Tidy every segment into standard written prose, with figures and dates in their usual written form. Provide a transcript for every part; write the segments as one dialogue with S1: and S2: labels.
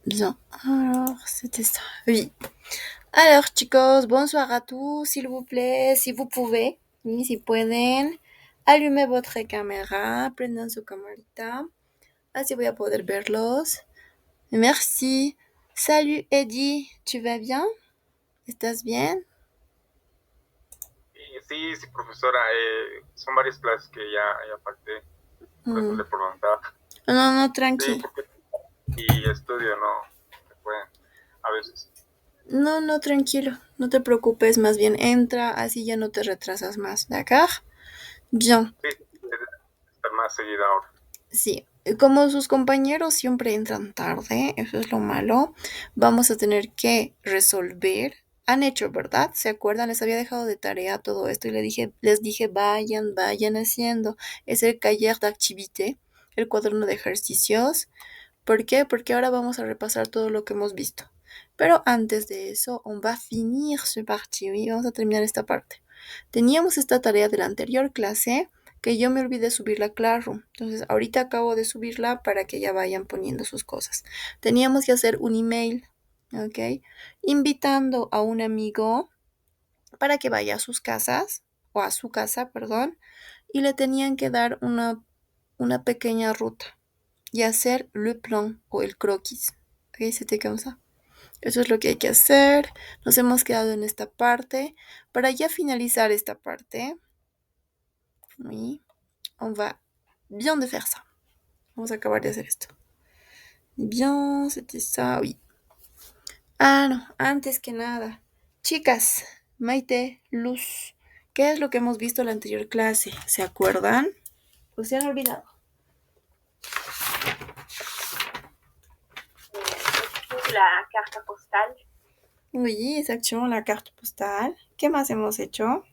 S1: Bien. Alors, c'était ça. Oui. Alors, chicos, bonsoir à tous. S'il vous plaît, si vous pouvez, oui, si pueden, allumez votre caméra, prendan su camarita. Así voy a poder verlos. Merci. Salut, Eddie. ¿Tu vas bien? ¿Estás bien?
S2: Sí, profesora, son varias clases que ya falté, por eso
S1: Mm.
S2: le preguntaba.
S1: No, no,
S2: Sí,
S1: tranqui.
S2: porque y estudio, no se pueden a veces.
S1: No, no, tranquilo. No te preocupes, más bien entra, así ya no te retrasas más. ¿D'accord? Bien.
S2: Sí, debe estar más seguida ahora.
S1: Sí, como sus compañeros siempre entran tarde, eso es lo malo, vamos a tener que resolver. Han hecho, ¿verdad? ¿Se acuerdan? Les había dejado de tarea todo esto y les dije, vayan haciendo. Es el cahier d'activité, el cuaderno de ejercicios. ¿Por qué? Porque ahora vamos a repasar todo lo que hemos visto. Pero antes de eso, on va finir ce partie, ¿sí? Vamos a terminar esta parte. Teníamos esta tarea de la anterior clase que yo me olvidé subir la Classroom. Entonces, ahorita acabo de subirla para que ya vayan poniendo sus cosas. Teníamos que hacer un email, ¿ok? Invitando a un amigo para que vaya a sus casas, o a su casa, perdón, y le tenían que dar una pequeña ruta y hacer le plan o el croquis. ¿Ok? C'était comme ça. Eso es lo que hay que hacer. Nos hemos quedado en esta parte. Para ya finalizar esta parte, oui, on va bien de faire ça. Vamos a acabar de hacer esto. Bien, c'était ça, oui. Ah, no, antes que nada. Chicas, Maite, Luz, ¿qué es lo que hemos visto en la anterior clase? ¿Se acuerdan? ¿O se han olvidado?
S3: La carta postal.
S1: Oui, exactement, la carte postale. ¿Qué más hemos hecho?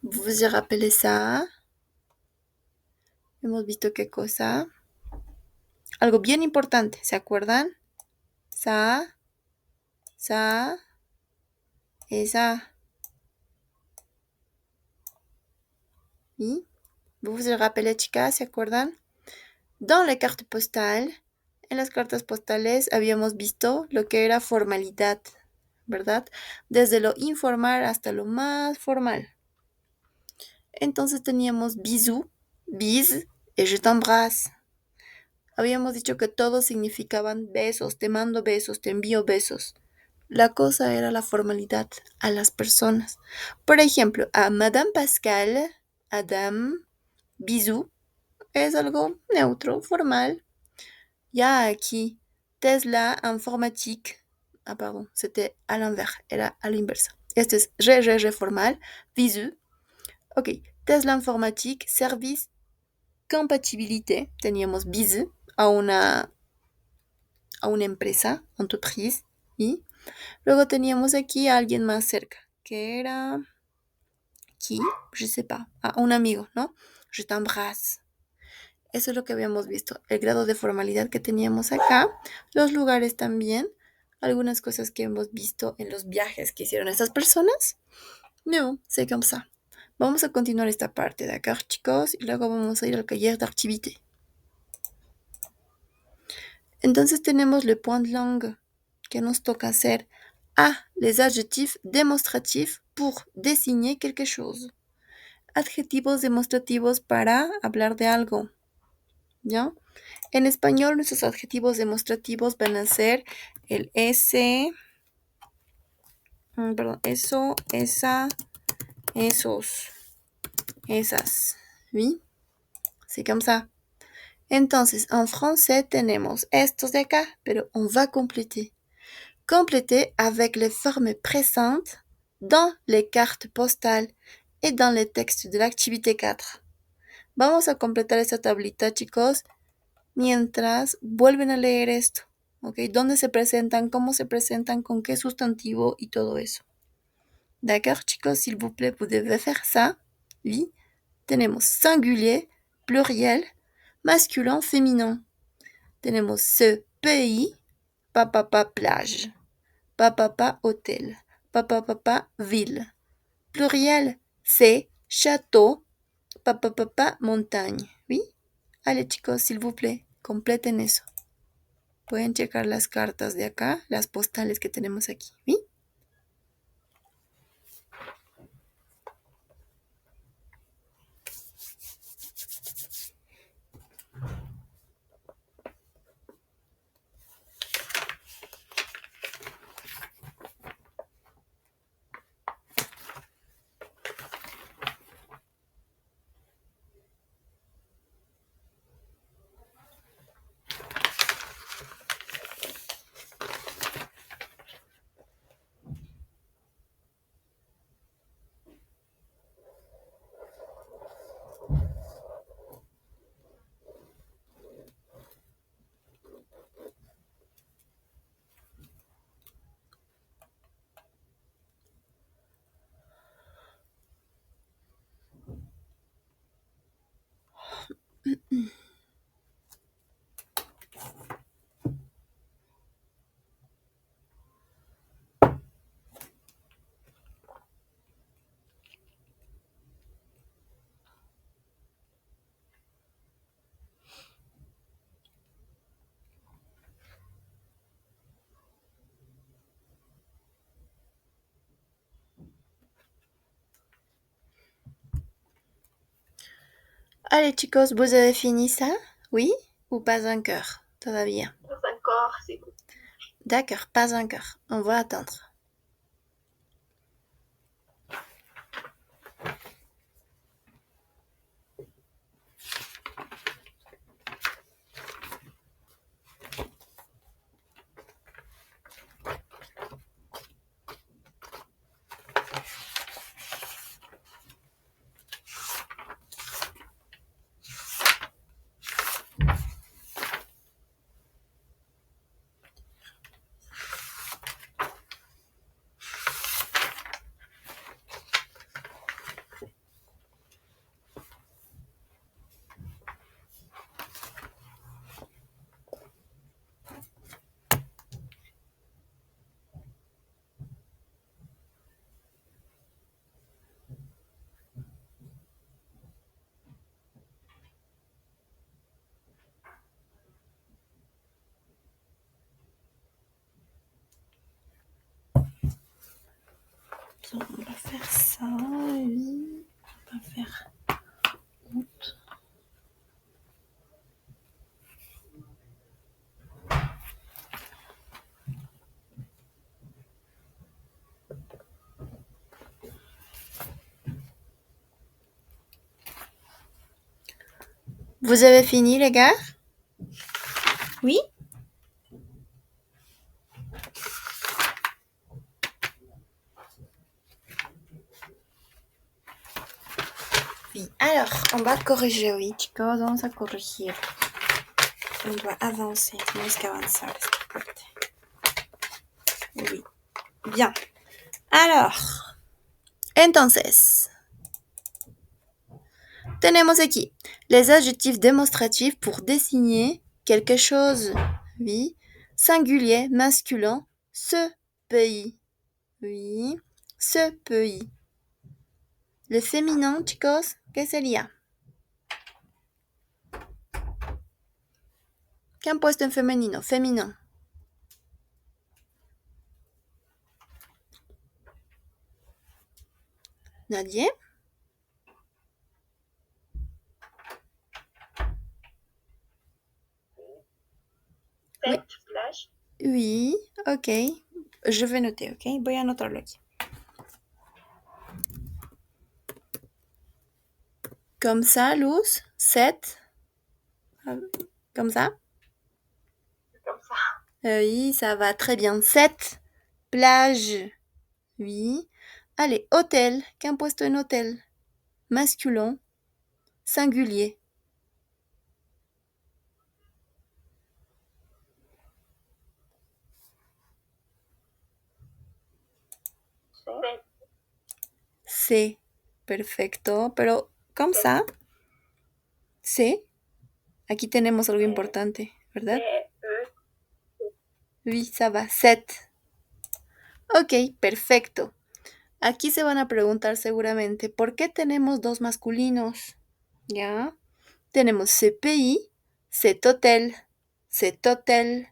S1: ¿Vous vous rappelez ça? Hemos visto qué cosa. Algo bien importante, ¿se acuerdan? Ça, esa. Oui. ¿Vous vous rappelez, chicas? ¿Se acuerdan? Dans les cartes postales, en las cartas postales habíamos visto lo que era formalidad, ¿verdad? Desde lo informal hasta lo más formal. Entonces teníamos bisou, bis y je t'embrasse. Habíamos dicho que todos significaban besos, te mando besos, te envío besos. La cosa era la formalidad a las personas. Por ejemplo, a Madame Pascal, Adam, bisou, es algo neutro, formal. Ya aquí, Tesla informatique. Ah, pardon, c'était à l'envers, era a la inversa. Este es re formal, bisou. Ok, Tesla informatique, service, compatibilité. Teníamos bisou a una empresa, entreprise. Y luego teníamos aquí a alguien más cerca, que era qui, je sais pas, a un amigo, ¿no? Je t'embrasse. Eso es lo que habíamos visto, el grado de formalidad que teníamos acá, los lugares también, algunas cosas que hemos visto en los viajes que hicieron estas personas. No, c'est comme ça. Vamos a continuar esta parte de acá, chicos, y luego vamos a ir al taller d'activité. Entonces tenemos le point de langue que nos toca hacer. Ah, les adjectifs démonstratifs pour désigner quelque chose. Adjetivos demostrativos para hablar de algo. ¿Ya? En español nuestros adjetivos demostrativos van a ser el ese, perdón, eso, esa, esos, esas. ¿Sí? C'est comme ça. Entonces, en français tenemos estos de acá, pero on va compléter. Compléter avec les formes présentes dans les cartes postales et dans les textes de l'activité 4. Vamos a completar esta tablita, chicos, mientras vuelven a leer esto, ¿ok? ¿Dónde se presentan? ¿Cómo se presentan? ¿Con qué sustantivo? Y todo eso. D'accord, chicos, s'il vous plaît, vous devez faire ça. Oui. Tenemos singulier, pluriel, masculin, féminin. Tenemos ce pays, papa, plage. Papa, hôtel. Papa, ville. Pluriel, c'est château. Papa, montagne. Oui. Allez, chicos, s'il vous plaît, completen eso. Pueden checar las cartas de acá, las postales que tenemos aquí, ¿sí? Allez, chicos, vous avez fini ça? Oui? Ou pas encore? Todavía.
S3: Pas encore, c'est bon.
S1: D'accord, pas encore. On va attendre. On va faire ça, oui. On va faire août. Vous avez fini, les gars? Oui? Oui, alors, on va corriger, oui, chicos, vamos a corregir. On doit avancer, tenemos que avanzar esta parte. Oui, bien. Alors, entonces, tenemos aquí les adjectifs démonstratifs pour désigner quelque chose, oui, singulier, masculin, ce pays, oui, ce pays. Le féminin, chicos, ¿qué sería? ¿Qué han puesto en femenino? Féminin. ¿Nadie? Oui.
S3: Plage.
S1: Oui, ok. Je vais noter, ok? Voy a anotarlo aquí. Comme ça, Luz, 7. Comme ça?
S3: Comme ça.
S1: Oui, ça va très bien. 7. Plage. Oui. Allez, hôtel. Qu'un puesto en hôtel? Masculin. Singulier. C. Perfecto. Pero, comme ça? C. Aquí tenemos algo importante, ¿verdad? Oui, ça va. 7. Ok, perfecto. Aquí se van a preguntar seguramente, ¿por qué tenemos dos masculinos? ¿Ya? Tenemos ce pays, cet hôtel, cet hôtel.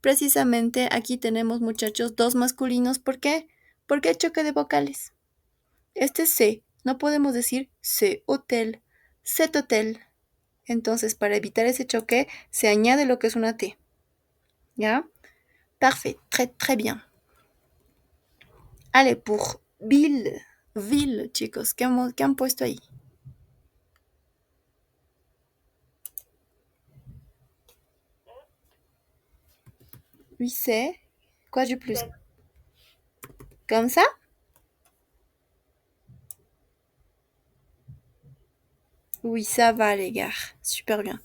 S1: Precisamente aquí tenemos, muchachos, dos masculinos. ¿Por qué? Porque hay choque de vocales. Este C, no podemos decir ce hôtel, cet hôtel. Entonces, para evitar ese choque, se añade lo que es una T. ¿Ya? Parfait, très, très bien. Allez, pour ville, ville, chicos, ¿qué han puesto ahí? Oui, c'est. Quoi du plus? Comme ça? Oui, ça va, les gars. Super bien.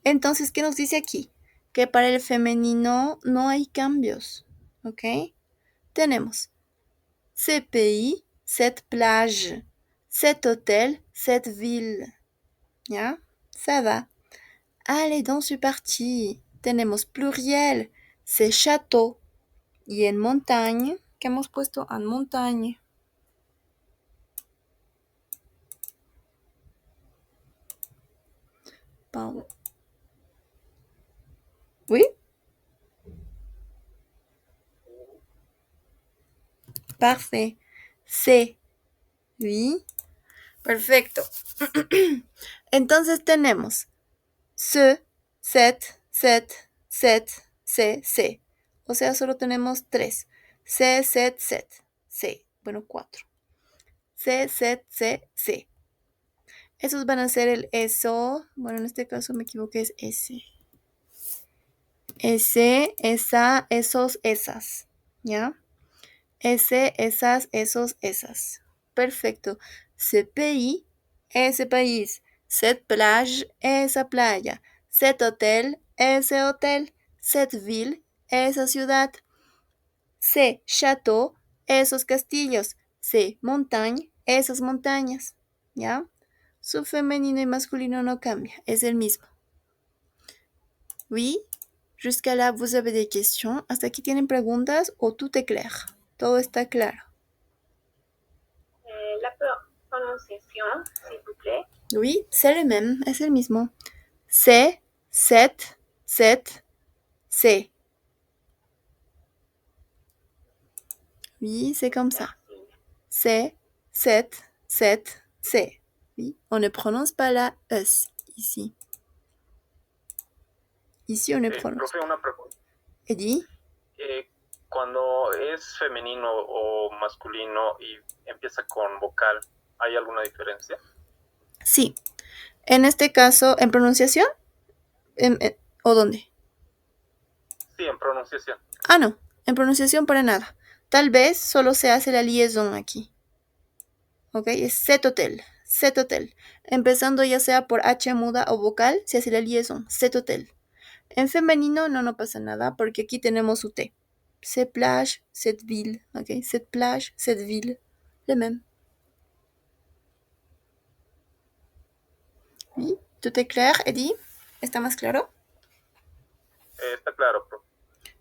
S1: Entonces, ¿qué nos dice aquí? Que para el femenino no hay cambios. ¿Ok? Tenemos ce pays, cette plage, cet hôtel, cette ville. ¿Ya? Ça va. Allez, dans ce parti. Tenemos pluriel, ces châteaux. Y en montagne, ¿qué hemos puesto en montagne? Pardon. Oui? Parfait. C. Oui. Perfecto. Entonces tenemos ce, cet, C. O sea, solo tenemos tres. C, cet, C. Bueno, cuatro. C, cet, C. Esos van a ser el eso. Bueno, en este caso me equivoqué, es S. Ese, esa, esos, esas. ¿Ya? Ese, esas, esos, esas. Perfecto. Ce pays, ese país. Cette plage, esa playa. Cet hôtel, ese hotel. Cette ville, esa ciudad. Ces châteaux, esos castillos. Ces montagnes, esas montañas. ¿Ya? Su femenino y masculino no cambia, es el mismo. Oui, jusqu'à là, vous avez des questions. ¿Hasta aquí tienen preguntas o tout est clair? Todo está claro.
S3: La prononciación, s'il vous plaît.
S1: Oui, c'est le même, es el mismo. C'est, cet, c'est. Oui, c'est comme ça. C'est, cet, c'est. Oui, on ne prononce pas la S ici. Ici, on ne prononce
S2: Profe, una pregunta.
S1: Eddie?
S2: Cuando es femenino o masculino y empieza con vocal, ¿hay alguna diferencia?
S1: Sí. En este caso, ¿en pronunciación? ¿O dónde?
S2: Sí, en pronunciación.
S1: Ah, no. En pronunciación para nada. Tal vez solo se hace la liaison aquí. ¿Ok? Es cet hôtel. Cet hôtel. Empezando ya sea por H muda o vocal, se hace la liaison. Cet hôtel. En femenino no pasa nada porque aquí tenemos su T. Cette plage, cette ville. ¿Ok? Cette plage, cette ville. Le même. Oui. ¿Tout est clair, Eddie? ¿Está más claro?
S2: Está claro, profe.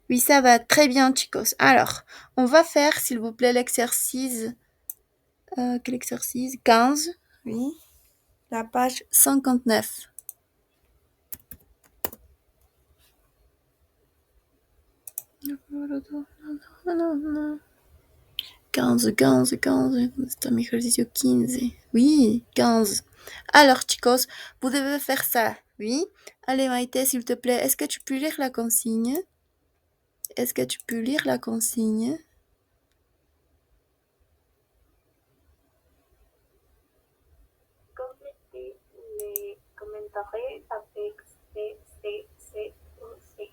S1: Oui, ça va très bien, chicos. Alors, on va faire, s'il vous plaît, l'exercice. Quel exercice? 15. Oui. La page 59. Quinze, está mi ejercicio 15. Oui, 15. Alors, chicos, vous devez faire ça. Oui. Allez, Maïté, s'il te plaît, est-ce que tu peux lire la consigne? Est-ce que tu peux lire la consigne?
S3: Complétez les commentaires avec C ou C.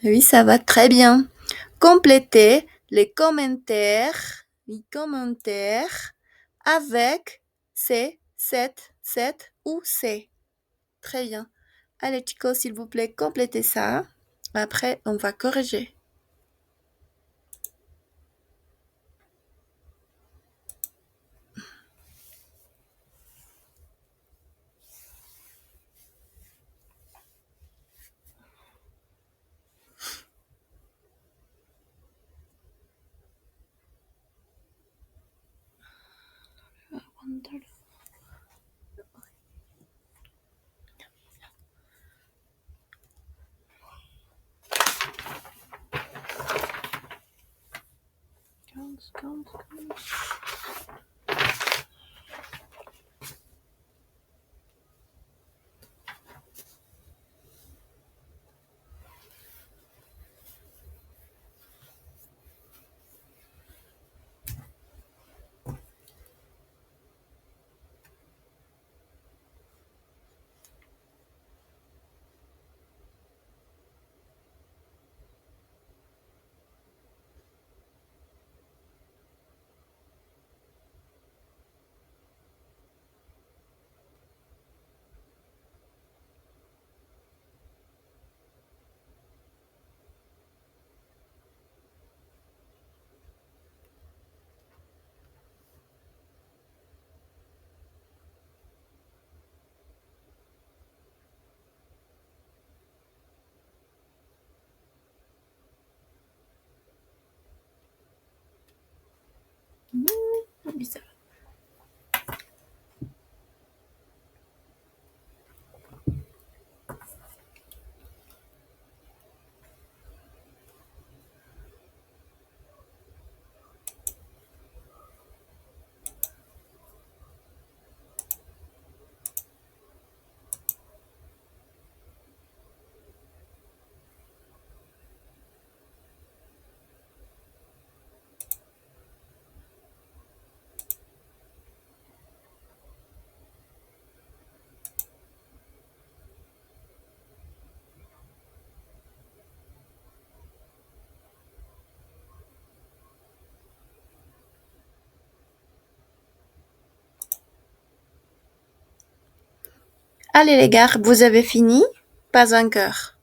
S1: Oui, ça va très bien. Complétez les commentaires avec C, cette ou C. Très bien. Allez, chicos, s'il vous plaît, complétez ça. Après, on va corriger. Oui, ça va. Allez les gars, vous avez fini? Pas encore.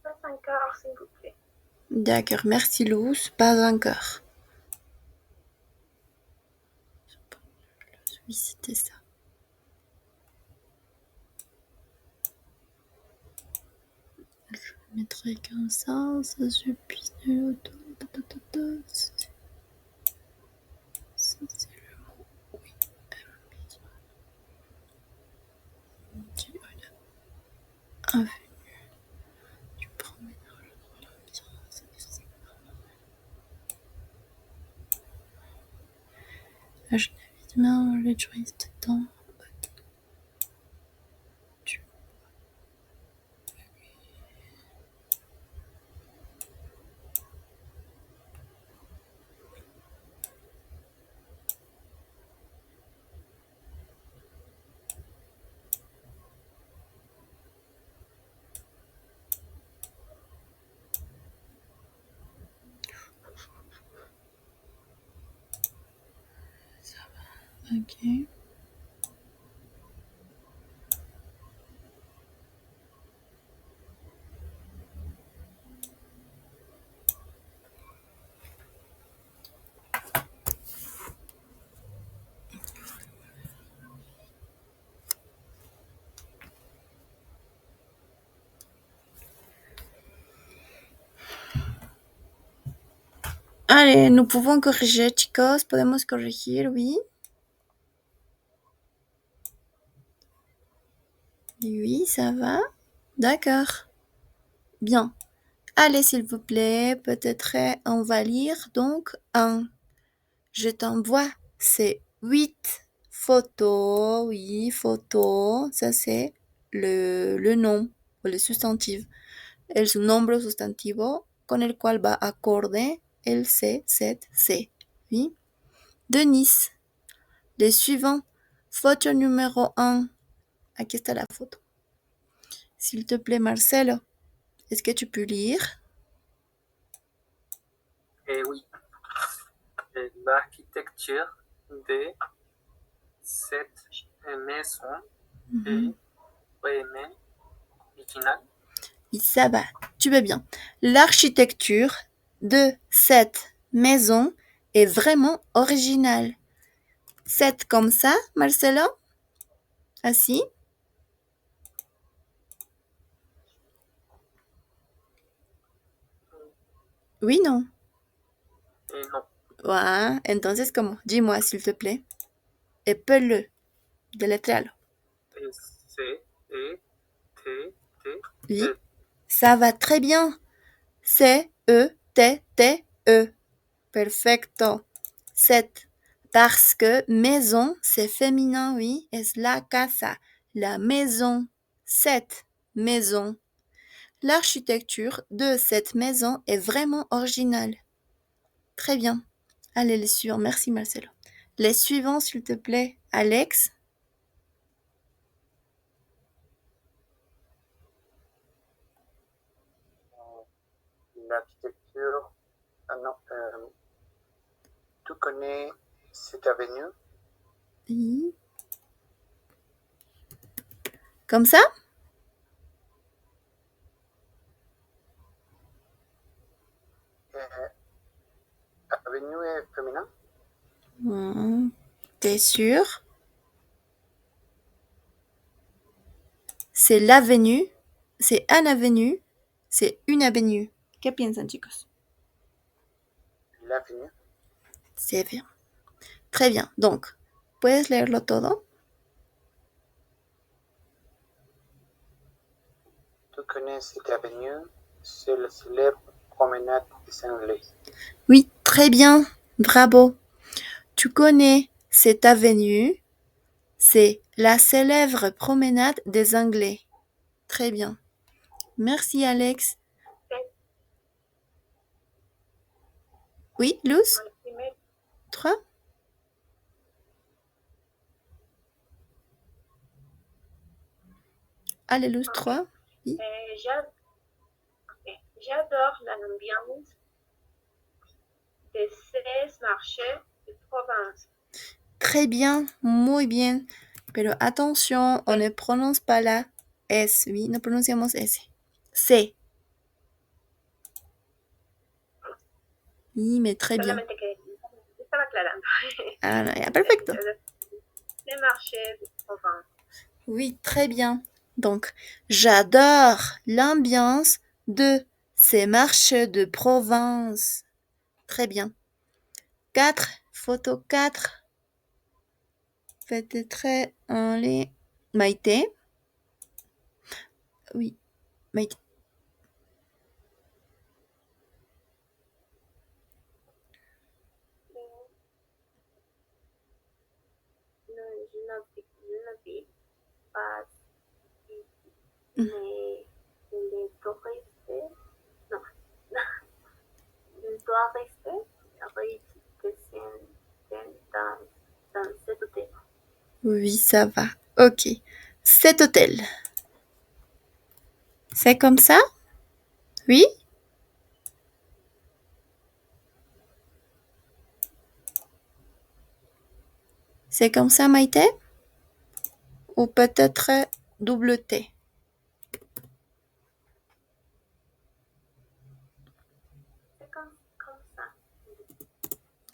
S3: Pas encore, s'il vous plaît.
S1: D'accord, merci Luz, pas encore. Oui, c'était ça. Je mettrai comme ça suffit. Ça, c'est le mot. Oui. Avenue du promeneur. Je n'invite bien les touristes dans. Ça va. Ok. Allez, nous pouvons corriger, chicos. Podemos corregir, oui. Oui, ça va. D'accord. Bien. Allez, s'il vous plaît, peut-être on va lire donc un. Je t'envoie ces 8 photos. Oui, photos. Ça, c'est le nom o el sustantivo. El nombre sustantivo con el cual va acorde el C, set, C. Oui. Denise. Les suivants. Photo numéro 1. Aquí está la photo. S'il te plaît, Marcelo, est-ce que tu peux lire?
S4: Oui. L'architecture de cette maison est vraiment originale.
S1: Oui, ça va, tu vas bien. L'architecture de cette maison est vraiment originale. C'est comme ça, Marcelo? Así? Oui, non.
S4: Non.
S1: Ouais, entonces, ¿cómo? Dis-moi, s'il te plaît. Épelle-le. Deletréalo.
S4: C-E-T-T.
S1: Oui. Ça va très bien. C-E-T-T-E. Perfecto. 7. Parce que maison, c'est féminin, oui, es la casa. La maison. 7. Maison. L'architecture de cette maison est vraiment originale. Très bien. Allez, les suivants. Merci, Marcelo. Les suivants, s'il te plaît. Alex.
S5: L'architecture. Ah non. Tu connais cette avenue?
S1: Oui. Comme ça?
S5: Avenue est féminin?
S1: T'es sûr? C'est l'avenue. C'est un avenue. C'est une avenue. ¿Qué piensan, chicos?
S5: L'avenue.
S1: C'est bien. Très bien. Donc, ¿puedes leerlo todo?
S5: Tu connais cette avenue? C'est la célèbre promenade des Anglais.
S1: Oui, très bien. Bravo. Tu connais cette avenue? C'est la célèbre promenade des Anglais. Très bien. Merci, Alex. Oui, Luz? 3. Allez, Luz, 3. Oui.
S3: J'adore l'ambiance de ces marchés de province.
S1: Très bien, muy bien. Pero attention, on ne prononce pas la S, oui, no pronunciamos S. C. Oui, mais très bien.
S3: Solamente que estaba aclarando.
S1: Ah, no, ya, perfecto.
S3: Les marchés de province.
S1: Oui, très bien. Donc, j'adore l'ambiance de ces marchés de province. Très bien. 4, photo 4. Peut-être les Maïté. Oui, Maïté.
S3: Je ne vis pas ici, mais les touristes, non, il doit rester dans cet hôtel.
S1: Oui, ça va. Ok. Cet hôtel. C'est comme ça? Oui? C'est comme ça, Maïté? Ou peut-être double T?
S3: C'est comme ça.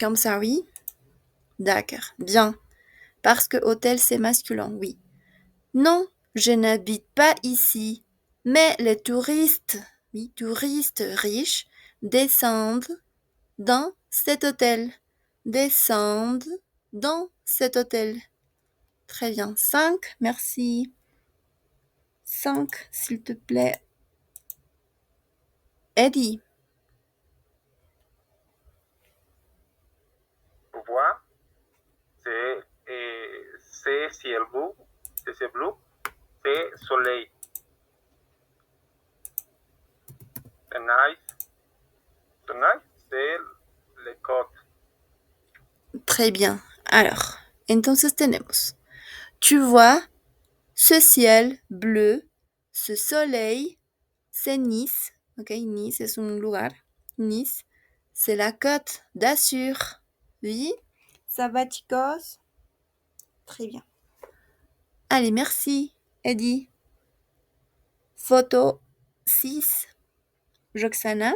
S1: Comme ça, oui? D'accord. Bien. Parce que hôtel, c'est masculin, oui. Non, je n'habite pas ici. Mais les touristes, oui, touristes riches, descendent dans cet hôtel. Descendent dans cet hôtel. Très bien. 5, merci. 5, s'il te plaît. Eddie.
S2: Voir, c'est ciel bleu, c'est soleil. Tonight, c'est les côtes.
S1: Très bien. Alors, entonces tenemos. Tu vois ce ciel bleu, ce soleil, c'est Nice. Ok, Nice es un lugar. Nice, c'est la côte d'Azur. Oui, ça va, chicos? Très bien. Allez, merci, Eddie. Photo 6. Roxana.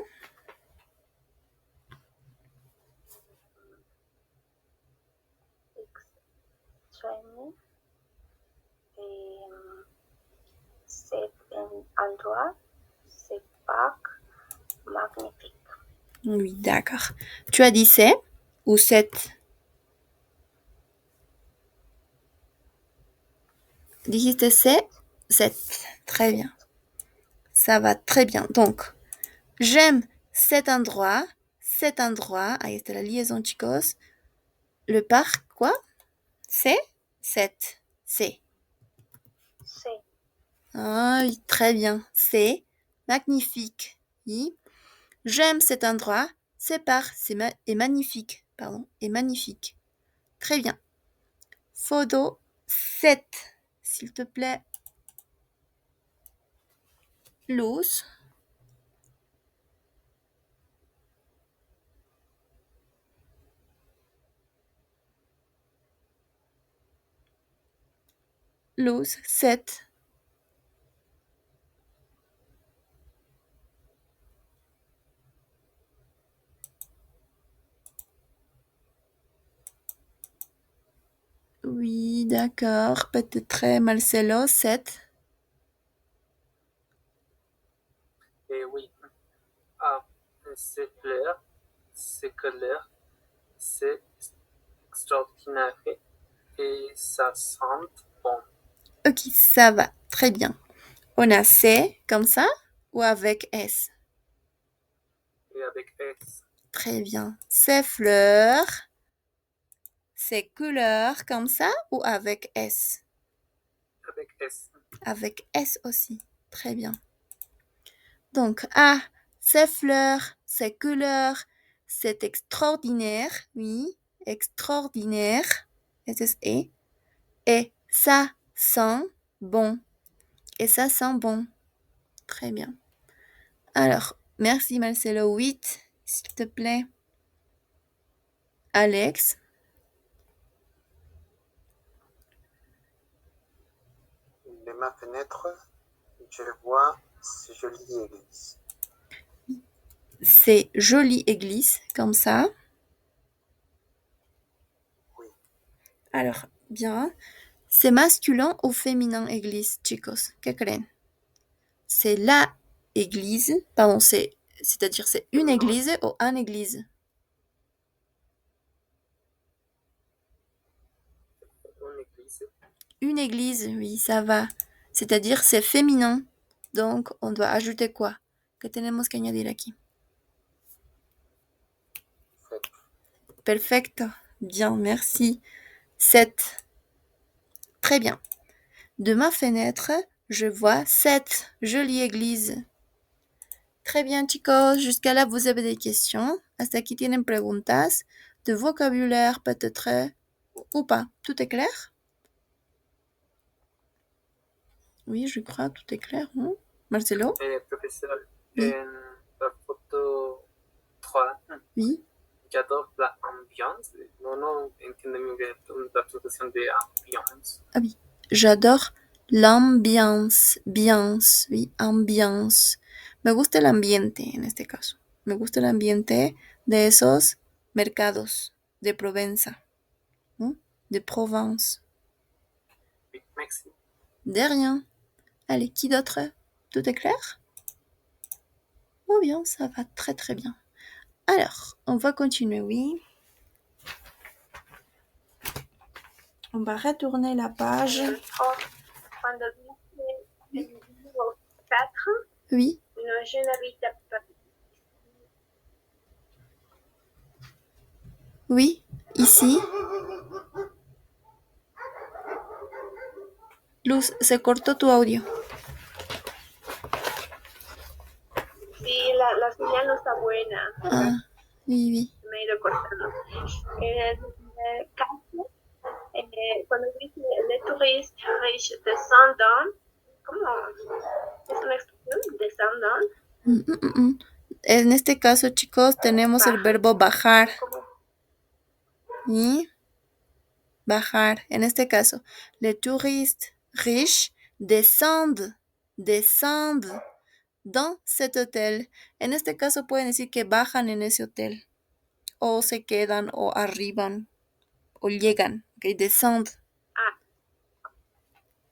S3: Extrêmement. C'est un endroit, c'est parc magnifique.
S1: Oui, d'accord. Tu as dit c'est ou 7? Dijiste c'est 7. Très bien. ça va très bien. Donc, j'aime cet endroit. Ahí está la liaison, chicos. Le parc, quoi? C'est C'est.
S3: C'est.
S1: Ah oui, très bien. C'est magnifique. Oui. J'aime cet endroit. C'est est magnifique. Pardon, est magnifique. Très bien. Photo 7, s'il te plaît. Luz. Luz 7. Oui, d'accord. Peut-être Marcelo 7.
S4: Oui. Ah, ces fleurs, ces couleurs, c'est extraordinaire et ça sent bon.
S1: Ok, ça va. Très bien. On a C comme ça ou avec S?
S4: Et avec S.
S1: Très bien. Ces fleurs, ces couleurs comme ça ou avec S?
S4: Avec S.
S1: Avec S aussi. Très bien. Donc, A, ces fleurs, ces couleurs, c'est extraordinaire. Oui, extraordinaire. Ese es E. Et ça sent bon. Et ça sent bon. Très bien. Alors, merci Marcelo. 8, s'il te plaît. Alex.
S5: De ma fenêtre, je vois ces jolies églises.
S1: C'est jolie église, comme ça.
S5: Oui.
S1: Alors, bien. C'est masculin ou féminin église, chicos? ¿Qué creen? C'est la église, pardon, c'est-à-dire c'est une église ou un église?
S4: Une église.
S1: Une église, oui, ça va. C'est-à-dire c'est féminin. Donc, on doit ajouter quoi? ¿Qué tenemos que añadir aquí?
S5: Cette.
S1: Perfecto. Bien, merci. 7. Très bien. De ma fenêtre, je vois cette jolie église. Très bien, chicos. Jusqu'à là, vous avez des questions. Hasta aquí tienen preguntas de vocabulaire, peut-être, ou pas. Tout est clair? Oui, je crois, tout est clair. Hein? Marcelo?
S4: Professeur,
S1: Oui.
S4: la photo 3,
S1: Oui.
S4: j'adore l'ambiance. Non entiendo muy bien la traducción de ambiance.
S1: Ah oui. J'adore l'ambiance. Biance. Oui, ambiance. Me gusta el ambiente en este caso. Me gusta el ambiente de esos mercados de Provenza. ¿No? De Provence.
S4: Oui, merci.
S1: De rien. Allez, qui d'autre? Tout est clair? Oh bien, ça va très très bien. Alors, on va continuer, oui. On va retourner la page.
S3: Cuando dice el numéro 4,
S1: Oui.
S3: no, je n'habite à Paris.
S1: Oui, ici. Luz, se cortó tu audio.
S3: Sí, la señal no está buena.
S1: Ah, oui, oui.
S3: Me he ido cortando. En el caso, cuando dice les touristes riches descendant, ¿cómo? ¿Es una expresión? Descendant.
S1: En este caso, chicos, tenemos el verbo bajar.
S3: ¿Cómo?
S1: ¿Sí? Bajar. En este caso, les touristes riches descendent dans cet hôtel. En este caso pueden decir que bajan en ese hotel. O se quedan, o arriban, o llegan. Ok, descendent.
S3: Ah.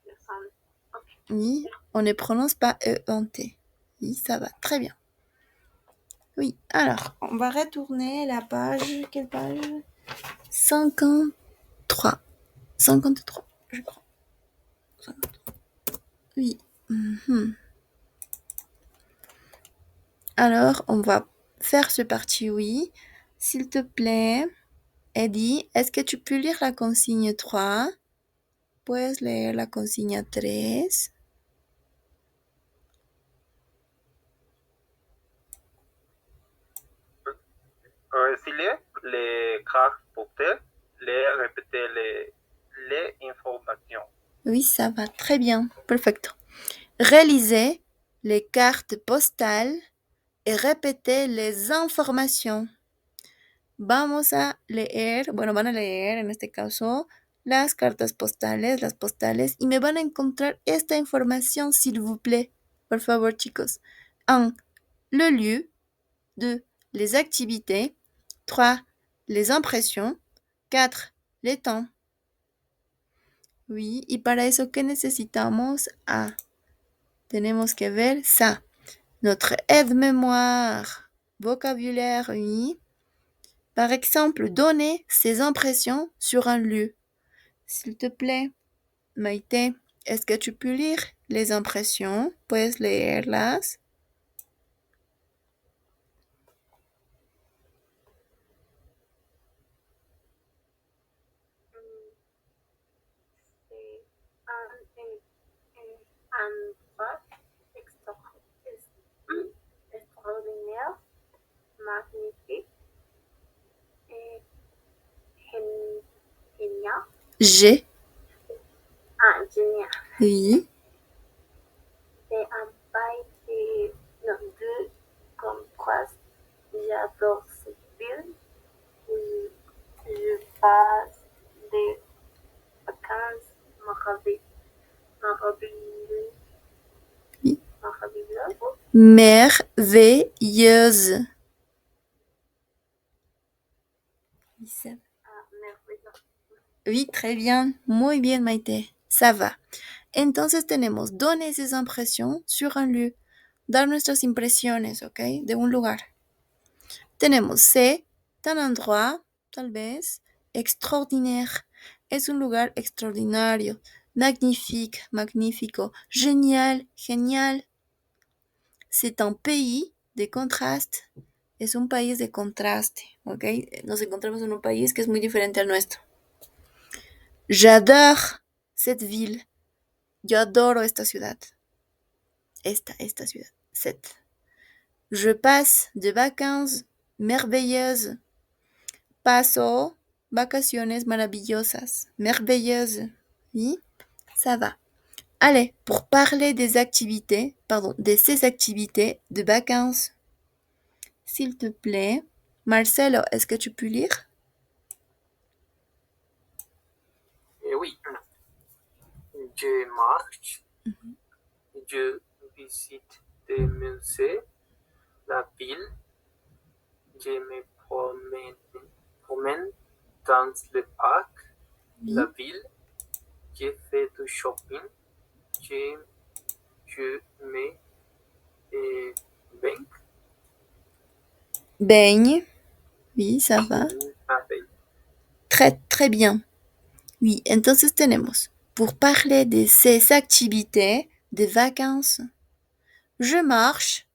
S3: Descendant. Okay.
S1: Oui, on ne prononce pas E-N-T. Oui, ça va, très bien. Oui, alors, on va retourner la page. Quelle page? 53. 53, je crois. 53. Oui. Alors, on va faire ce partie oui. S'il te plaît, Eddie, est-ce que tu peux lire la consigne 3? ¿Puedes leer la consigna 3?
S2: S'il les cartes postales, les répéter les informations.
S1: Oui, ça va très bien. Perfecto. Réaliser les cartes postales et répéter les informations. Vamos a leer, bueno, van a leer en este caso las cartas postales, las postales, y me van a encontrar esta información, s'il vous plaît. Por favor, chicos. 1. Le lieu. 2. Les activités. 3. Les impressions. 4. Les temps. Oui, y para eso, ¿qué necesitamos? Tenemos que ver ça. Notre aide-mémoire. Vocabulaire, oui. Par exemple, donner ses impressions sur un lieu. S'il te plaît, Maite, est-ce que tu peux lire les impressions? Puedes leerlas.
S3: C'est un endroit extraordinaire, magnifique et génial.
S1: J'ai.
S3: Génial.
S1: Oui.
S3: C'est un pays de contraste. J'adore cette ville. Je passe des vacances
S1: Merveilleuse.
S3: merveilleuse.
S1: Oui, très bien. Muy bien, Maite. Ça va. Entonces tenemos donner ses impressions sur un lieu. Dar nuestras impresiones, ¿ok? De un lugar. Tenemos c'est un endroit, tal vez, extraordinaire. Es un lugar extraordinario. Magnifique, magnífico. Génial, génial. C'est un pays de contraste. Es un país de contraste, ¿ok? Nos encontramos en un país que es muy diferente al nuestro. J'adore cette ville. Yo adoro esta ciudad. Esta ciudad. Cette. Je passe de vacances merveilleuses. Paso vacaciones maravillosas. Merveilleuses. Oui, ça va. Allez, pour parler des activités, de ces activités de vacances, s'il te plaît, Marcelo, est-ce que tu peux lire?
S4: Oui. Je marche. Je visite des musées, la ville. Je me promène dans le parc, la ville. Je fais du shopping. Je me baigne.
S1: Baigne. Oui, ça va.
S4: Baigne.
S1: Très, très bien. Oui, entonces tenemos, pour parler de ces activités de vacances, je marche,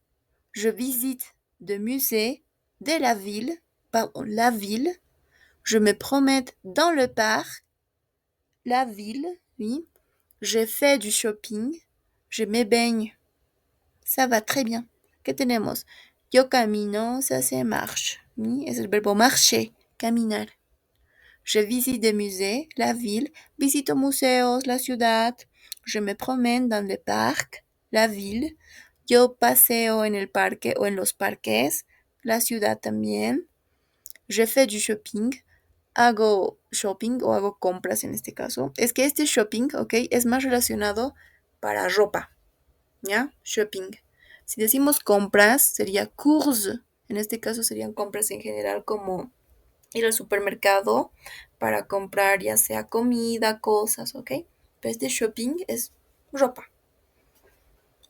S1: je visite des musées de la ville, je me promène dans le parc, la ville, oui, je fais du shopping, je me baigne. Ça va très bien. ¿Qué tenemos? Yo camino, ça se marche. Oui, es el verbo marcher, caminar. Je visite des musées, la ville, visito museos, la ciudad. Je me promène dans le parc, la ville. Yo paseo en el parque o en los parques, la ciudad también. Je fais du shopping. Hago shopping o hago compras en este caso. Es que este shopping, ¿ok? Es más relacionado para ropa, ¿ya? Shopping. Si decimos compras, sería courses. En este caso serían compras en general como ir al supermercado para comprar ya sea comida, cosas, ¿ok? Pero este shopping es ropa.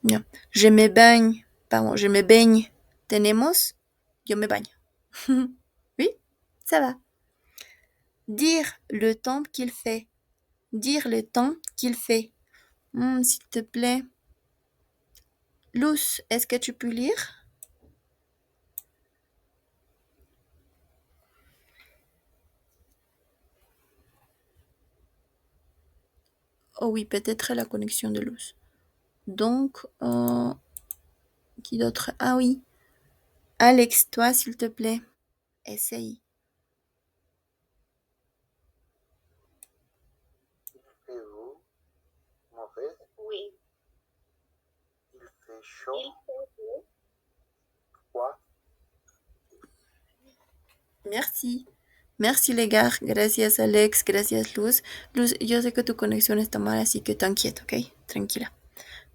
S1: No. Je me baigne. Pardon, je me baigne. Tenemos, yo me baño. Oui, ça va. Dire le temps qu'il fait. Dire le temps qu'il fait. S'il te plaît. Luz, est-ce que tu peux lire? Oh oui, peut-être la connexion de luz. Donc, qui d'autre? Ah oui. Alex, toi, s'il te plaît, essaye.
S5: Il fait beau, mauvais,
S3: Oui.
S5: il fait chaud,
S3: Il fait beau.
S5: froid,
S1: Merci. Merci les gars. Gracias Alex. Gracias Luz. Luz, yo sé que tu conexión está mal, así que t'inquiète, ¿ok? Tranquila.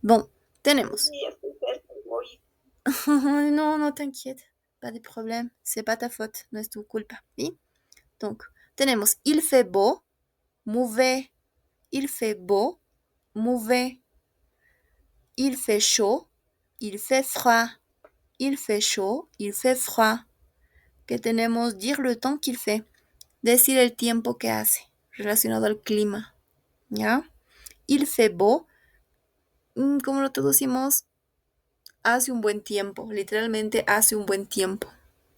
S1: Bon, tenemos.
S3: Oui, c'est peut-être oui.
S1: Non, non, t'inquiète. Pas de problème. C'est pas ta faute. No es tu culpa. ¿Sí? Donc, tenemos il fait beau, mauvais. Il fait beau, mauvais. Il fait chaud, il fait froid. Il fait chaud, il fait froid. Que tenemos dire le temps qu'il fait. Decir el tiempo que hace, relacionado al clima. ¿Ya? Il fait beau. ¿Cómo lo traducimos? Hace un buen tiempo. Literalmente hace un buen tiempo.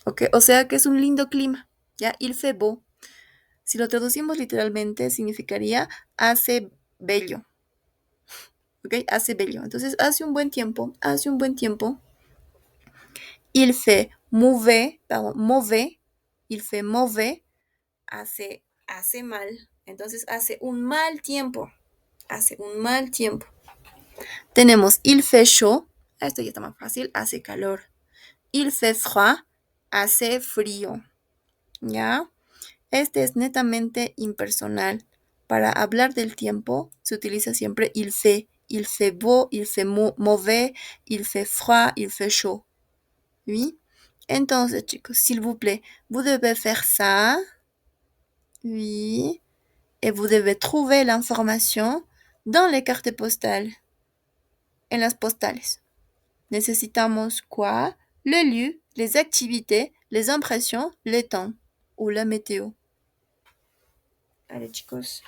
S1: ¿Ok? O sea que es un lindo clima. ¿Ya? Il fait beau. Si lo traducimos literalmente, significaría hace bello. ¿Ok? Hace bello. Entonces, hace un buen tiempo. Hace un buen tiempo. Il fait mauvais. Perdón, mauvais. Il fait mauvais. Hace mal. Entonces, hace un mal tiempo. Hace un mal tiempo. Tenemos il fait chaud. Esto ya está más fácil. Hace calor. Il fait froid. Hace frío. ¿Ya? Este es netamente impersonal. Para hablar del tiempo se utiliza siempre il fait beau, il fait mauvais, il fait froid, il fait chaud. Oui. Entonces, chicos, s'il vous plaît, vous devez faire ça. Oui. Et vous devez trouver l'information dans les cartes postales. En las postales. Necesitamos quoi? Le lieu, les activités, les impressions, le temps ou la météo. Allez, chicos.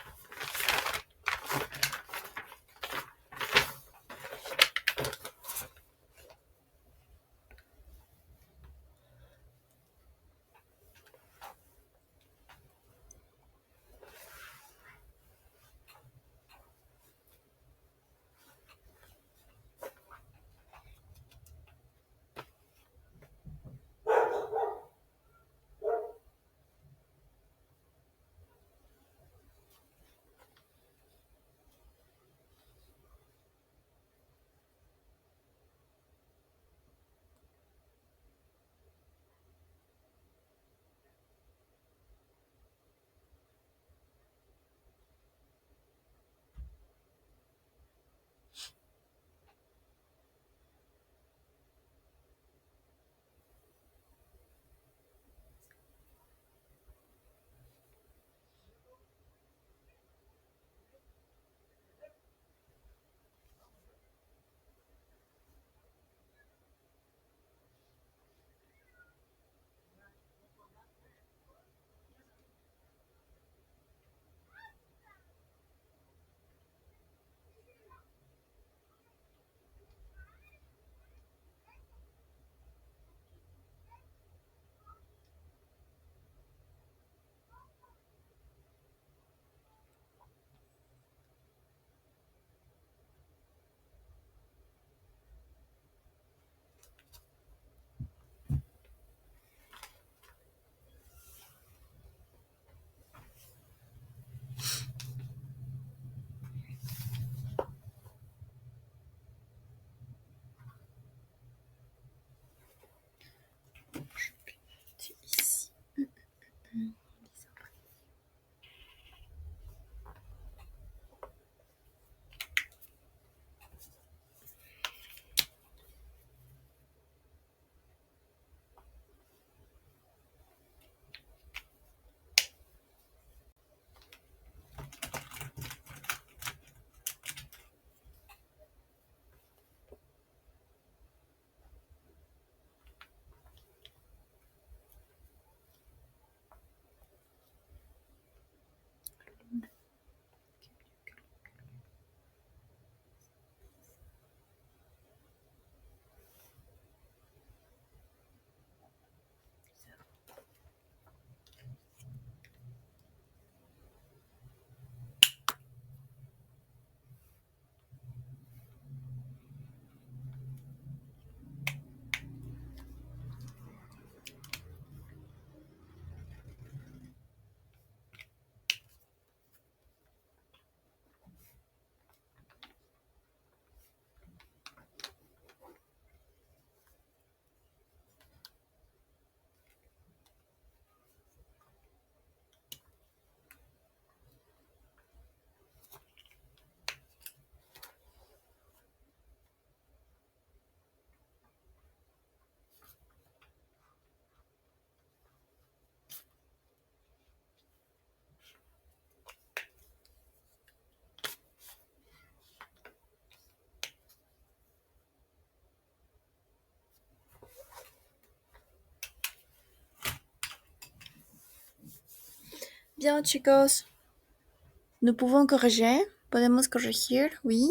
S1: Bien, chicos. Nous pouvons corriger. Podemos corregir, oui.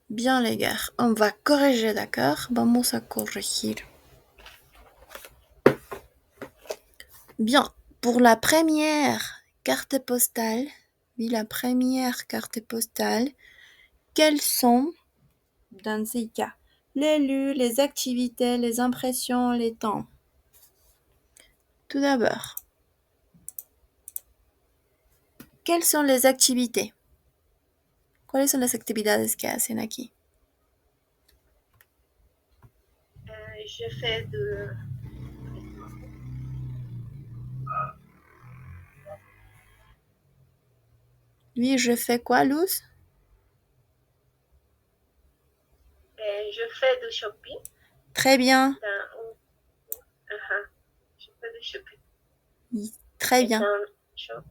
S1: Bien, les gars. On va corriger, d'accord? Vamos a corregir. Bien. Pour la première carte postale, oui, la première carte postale, quels sont, dans ces cas, les lieux, les activités, les impressions, les temps? Tout d'abord, quelles sont les activités? ¿Cuáles son las actividades que hacen aquí?
S3: Je fais de...
S1: Oui, je fais quoi, Luz?
S3: Je fais du shopping.
S1: Très bien.
S3: Je fais du shopping.
S1: Oui, très bien.
S3: Dans shop.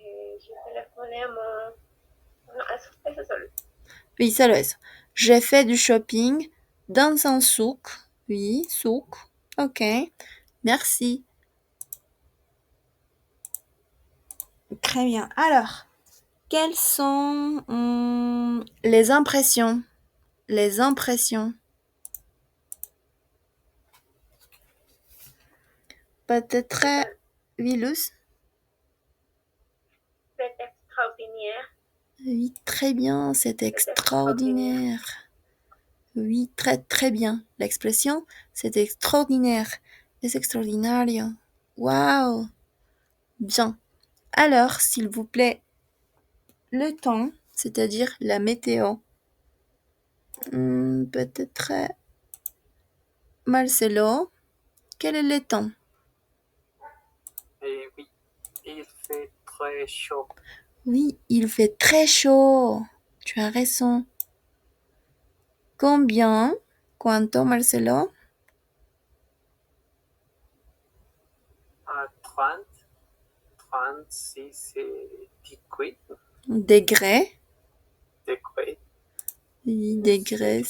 S3: Et je téléphonais mon... Non, eso solo.
S1: Oui, solo eso. J'ai fait du shopping dans un souk. Oui, souk. Ok. Merci. Très bien. Alors, quelles sont les impressions? Les impressions. Peut-être... Oui, Luz?
S3: C'est extraordinaire.
S1: Oui, très bien. C'est extraordinaire. Oui, très très bien. L'expression, c'est extraordinaire. Es extraordinario. Wow. Bien. Alors, s'il vous plaît, le temps, c'est-à-dire la météo. Peut-être Marcelo, quel est le temps?
S4: Oui, il fait très chaud.
S1: Oui, il fait très chaud. Tu as raison. Combien? Cuánto, Marcelo?
S4: À 30, 36 degrés.
S1: Degrés?
S4: Degrés.
S1: Oui, degrés.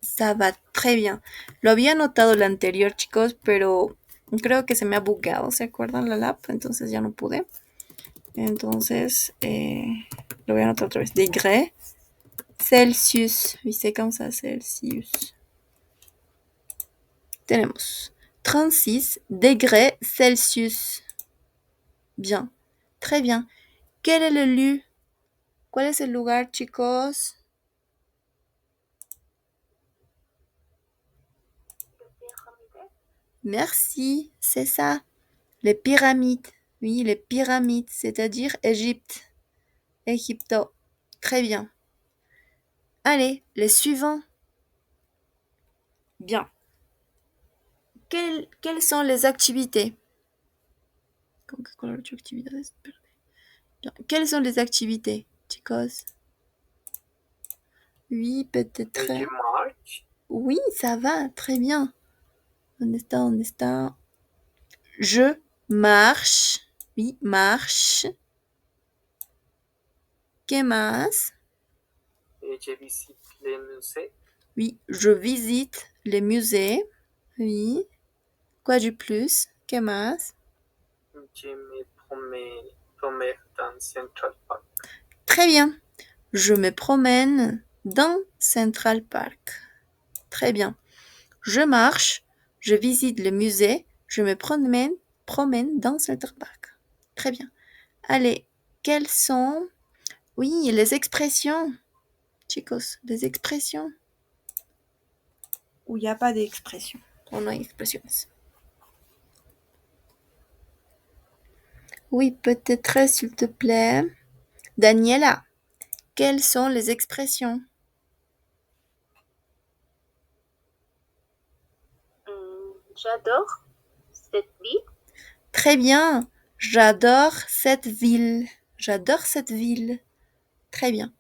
S1: Ça va très bien. Lo había anotado el anterior, chicos, pero creo que se me ha bugueado, ¿se acuerdan la lap? Entonces ya no pude. Entonces, lo voy a anotar otra vez. Degrés Celsius. Oui, c'est comme ça, Celsius. Tenemos 36 degrés Celsius. Bien. Très bien. Quel est le lieu? ¿Cuál es el lugar, chicos? Merci, c'est ça. Les pyramides. Oui, les pyramides, c'est-à-dire Égypte. Égypto. Très bien. Allez, les suivants. Bien. Quelles sont les activités? Bien. Quelles sont les activités, chicos? Oui, peut-être.
S4: Je marche.
S1: Oui, ça va, très bien. ¿Dónde está? ¿Dónde está? Je marche. Oui, marche. ¿Qué más?
S4: Je visite les musées.
S1: Oui, je visite les musées. Oui. Quoi du plus? ¿Qué más?
S4: Je me promène dans Central Park.
S1: Très bien. Je me promène dans Central Park. Très bien. Je marche. Je visite le musée. Je me promène dans Central Park. Très bien. Allez, quelles sont... Oui, les expressions. Chicos, les expressions. Ou il n'y a pas d'expression. O no hay expresiones. Oui, peut-être, s'il te plaît. Daniela, quelles sont les expressions?
S3: J'adore cette ville.
S1: Très bien. J'adore cette ville. J'adore cette ville. Très bien.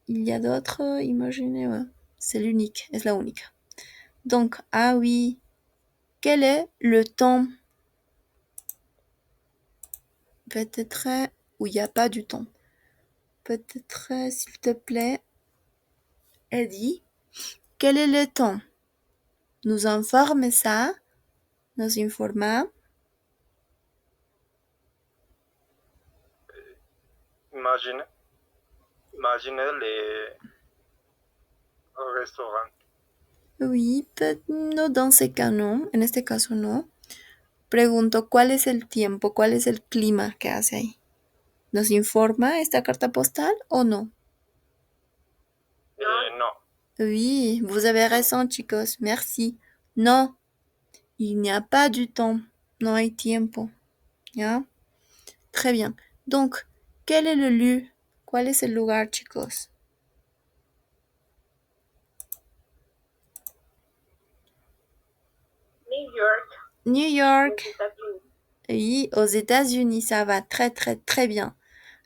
S1: Il y a d'autres, imaginez, ouais. C'est l'unique, c'est la unique. Donc, ah oui. Quel est le temps? Peut-être où il n'y a pas du temps. Peut-être, s'il te plaît, Eddie, quel est le temps? Nous informe ça, nos informa.
S2: Imaginez les restaurants.
S1: Oui, no, dans ce cas no, en este caso no. Pregunto, ¿cuál es el tiempo? ¿Cuál es el clima que hace ahí? ¿Nos informa esta carta postal o no?
S2: No.
S1: Oui, vous avez raison, chicos. Merci. Non, il n'y a pas du temps. No hay tiempo. ¿Ya? Très bien. Donc, quel est le lieu? ¿Cuál es el lugar, chicos?
S3: New York.
S1: New
S3: aux
S1: York.
S3: États-Unis.
S1: Oui, aux États-Unis, ça va très très très bien.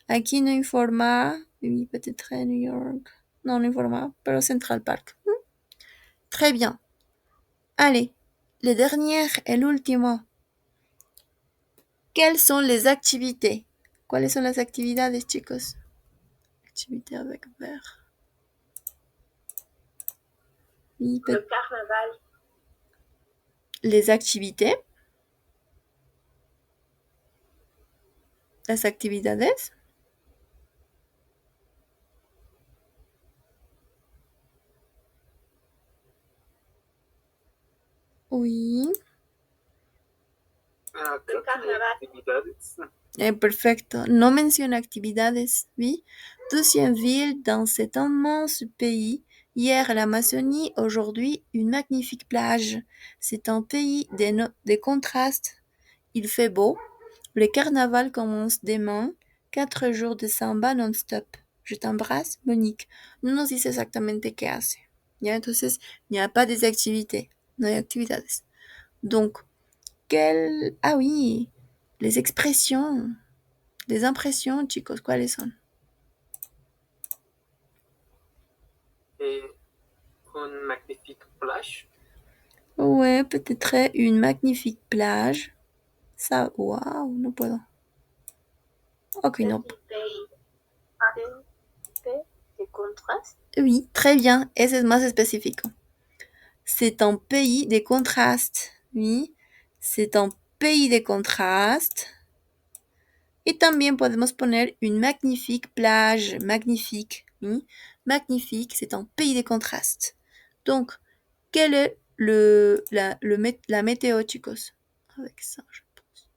S1: Aquí no informa, oui, peut-être New York. Non, no informa, pero Central Park. Très bien. Allez, le dernier et l'ultimo. Quelles sont les activités? ¿Cuáles son las actividades, chicos? Activités avec verre. Oui,
S3: Le carnaval.
S1: les activités. Las actividades. Oui.
S4: Creo que hay actividades.
S1: Perfecto. No menciona actividades, oui. Deuxième ville dans cet immense pays. Hier, l'Amazonie, aujourd'hui, une magnifique plage. C'est un pays des contrastes. Il fait beau. Le carnaval commence demain. 4 jours de samba non-stop. Je t'embrasse, Monique. No nos dice exactamente qué hace. ¿Ya? Entonces, il n'y a pas des activités. No hay actividades. Donc, Ah oui, les expressions. Les impressions, chicos, ¿cuáles son?
S4: Une magnifique plage.
S1: Ouais, peut-être une magnifique plage. Ça, waouh, no puedo. Ok, no.
S3: De contraste.
S1: Oui, très bien, ese es más específico. C'est un pays des contrastes. Oui, c'est un pays des contrastes. Y también podemos poner une magnifique plage. Magnifique, oui. Magnifique, c'est un pays des contrastes. Donc, quelle est la météo, chicos? Avec ça, je pense.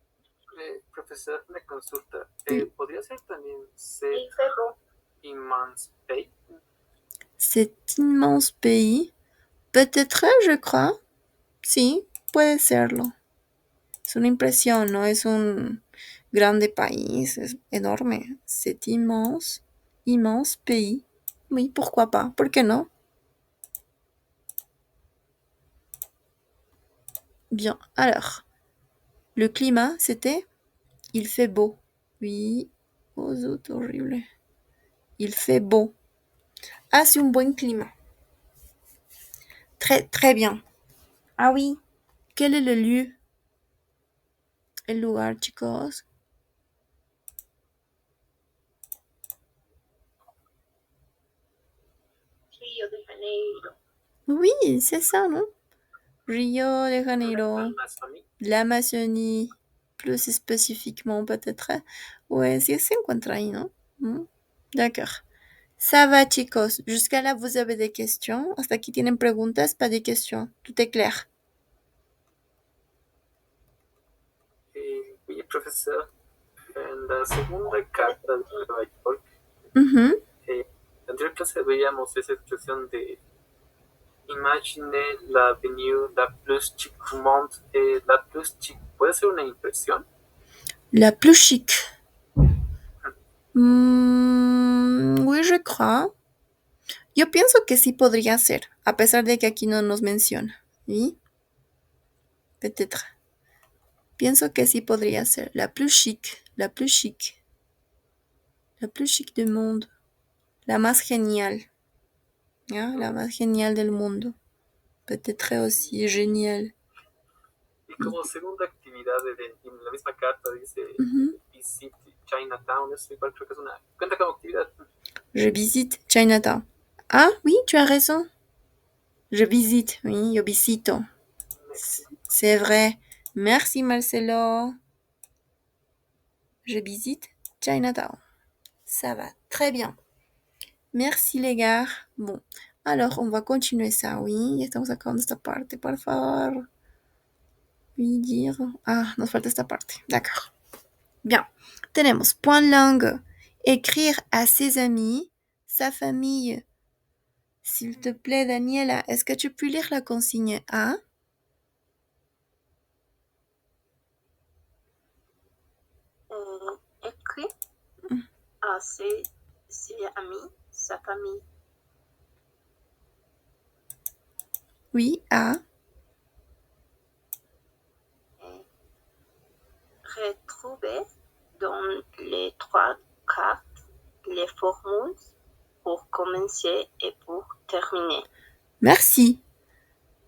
S4: Profesor, una consulta.
S1: Sí.
S4: ¿Podría ser también cet
S3: Il fait beau.
S4: immense pays?
S1: Cet immense pays. Peut-être, je crois. Sí, puede serlo. Es una impresión, ¿no? Es un grande país, es enorme. Cet immense pays. Oui, pourquoi pas? ¿Por qué no? Bien, alors, le climat, c'était il fait beau. Oui, oh zut, horrible. Il fait beau. Hace un buen clima. Très, très bien. Ah oui, quel est le lieu? El lugar, chicos.
S3: Rio de Janeiro.
S1: Oui, c'est ça, non? Rio de Janeiro. L'Amazonie. Plus spécifiquement, peut-être. Ouais, sí se encuentra ahí, ¿no? D'accord. Ça va, chicos. Jusqu'à là, vous avez des questions. Hasta aquí tienen preguntas, pas des questions. Tout est clair.
S4: Oye, profesor, en la segunda carta de Nueva York, en la anterior clase veíamos esa expresión de imagine la avenue la plus chic du monde. La plus chic, ¿puede ser una impresión?
S1: La plus chic. Oui, je crois. Yo pienso que sí podría ser, a pesar de que aquí no nos menciona. ¿Sí? Peut-être. Pienso que sí podría ser. La plus chic. La plus chic. La plus chic du monde. La más genial. ¿Ya? La más genial del mundo. Peut-être aussi génial.
S4: Y como segunda actividad en la misma carta dice visit Chinatown, eso igual creo que es una... Cuenta como actividad.
S1: Je visite Chinatown. Ah, oui, tu as raison. Je visite, oui, yo visito. C'est vrai. Merci Marcelo. Je visite Chinatown. Ça va, très bien. Merci les gars. Bon, alors on va continuer ça, oui. Estamos acabando esta parte, por favor. Oui, dire. Ah, nos falta esta parte. D'accord. Bien. Tenemos point langue. Écrire à ses amis, sa famille. S'il te plaît, Daniela, est-ce que tu peux lire la consigne A?
S3: Écrit à ses amis, sa famille.
S1: Oui, A.
S3: Retrouver dans les 3 cartes les formules pour commencer et pour terminer.
S1: Merci.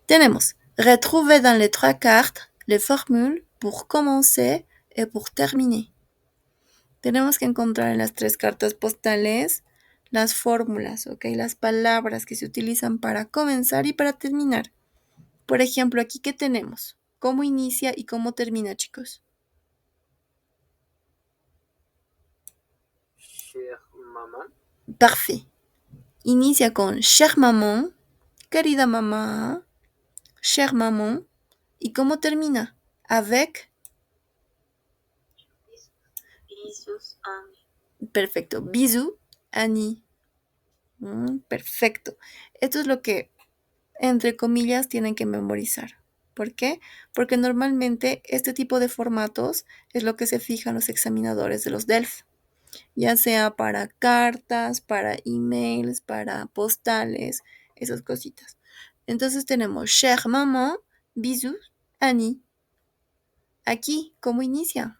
S1: Tenemos retrouver dans les 3 cartes les formules pour commencer et pour terminer. Tenemos que encontrar en las 3 cartas postales las fórmulas, ¿ok? Las palabras que se utilizan para comenzar y para terminar. Por ejemplo, aquí, ¿qué tenemos? ¿Cómo inicia y cómo termina, chicos?
S4: Chère maman.
S1: Parfait. Inicia con chère maman, querida mamá, chère maman. ¿Y cómo termina? Avec.
S3: Bisous, Annie.
S1: Perfecto. Bisous, Annie. Perfecto. Esto es lo que, entre comillas, tienen que memorizar. ¿Por qué? Porque normalmente este tipo de formatos es lo que se fijan los examinadores de los DELF, ya sea para cartas, para emails, para postales, esas cositas. Entonces tenemos chère maman, bisous, Annie. Aquí, ¿cómo inicia?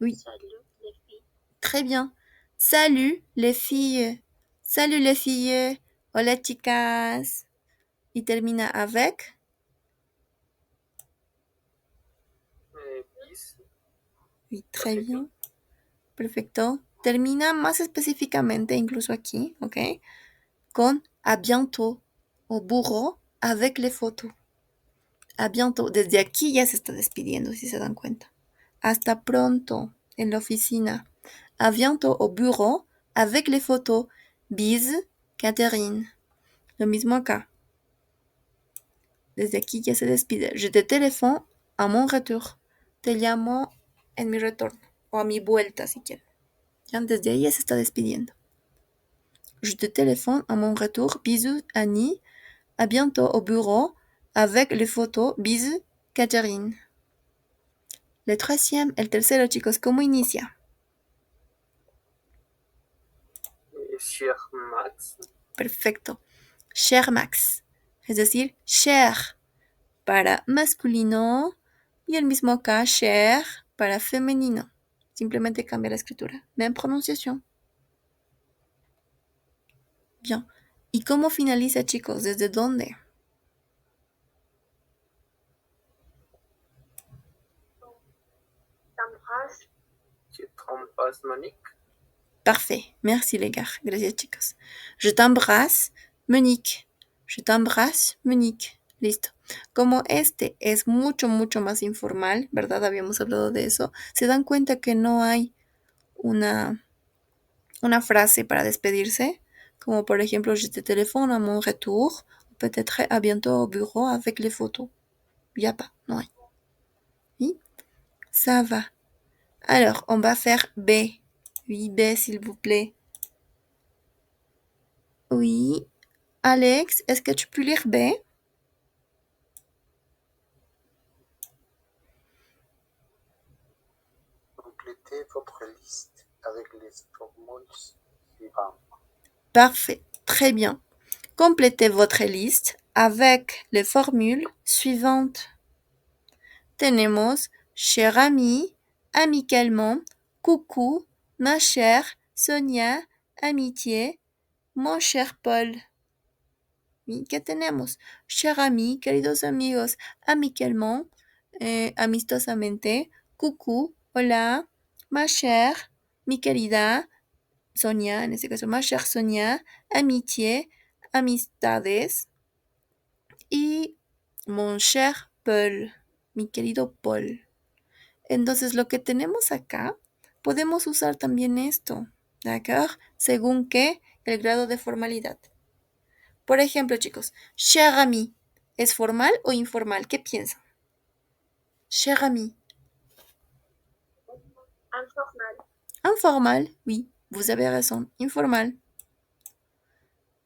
S1: Oui.
S3: Salut les filles.
S1: Très bien. Salut les filles. Salut les filles. Hola chicas. Y termina avec.
S4: Bis.
S1: Oui, très bien. Perfecto. Termina más específicamente, incluso aquí, ¿ok? Con à bientôt. Au bureau avec les photos. À bientôt. Desde aquí ya se está despidiendo, si se dan cuenta. Hasta pronto en la oficina. À bientôt au bureau avec les photos. Bis, Catherine. Lo mismo acá. Desde aquí ya se despide. Je te téléphone à mon retour. Te llamo en mi retorno. O a mi vuelta, si quieren. Ya desde ahí ya se está despidiendo. Je te téléphone à mon retour. Bisous, Annie. À bientôt au bureau avec les photos. Bisous, Catherine. El tercero, chicos, ¿cómo inicia?
S4: Cher Max.
S1: Perfecto. Cher Max. Es decir, cher para masculino y el mismo acá, cher para femenino. Simplemente cambia la escritura. Même pronunciación. Bien. ¿Y cómo finaliza, chicos? ¿Desde dónde?
S3: T'embrasse.
S4: Je t'embrasse, Monique.
S1: Parfait. Merci, les gars. Gracias, chicos. Je t'embrasse, Monique. Je t'embrasse, Monique. Listo. Como este es mucho, mucho más informal, ¿verdad? Habíamos hablado de eso. Se dan cuenta que no hay una frase para despedirse, como por ejemplo, je te téléphone à mon retour, peut-être à bientôt au bureau avec les photos. Y a pas, no hay. Oui? Ça va. Alors, on va faire B. Oui, B, s'il vous plaît. Oui. Alex, est-ce que tu peux lire B?
S5: Complétez votre liste avec les formules suivantes.
S1: Parfait. Très bien. Complétez votre liste avec les formules suivantes. Tenemos cher ami, amicalement, coucou, ma chère, Sonia, amitié, mon cher Paul. ¿Y qué tenemos? Cher ami, queridos amigos, amicalement, amistosamente, coucou, hola, ma chère, mi querida Sonia, en este caso, ma chère Sonia, amitié, amistades, y mon cher Paul, mi querido Paul. Entonces, lo que tenemos acá, podemos usar también esto, ¿d'accord? Según qué, el grado de formalidad. Por ejemplo, chicos, cher ami, ¿es formal o informal? ¿Qué piensan? Cher ami.
S3: Informal.
S1: Informal, oui, vous avez raison, informal.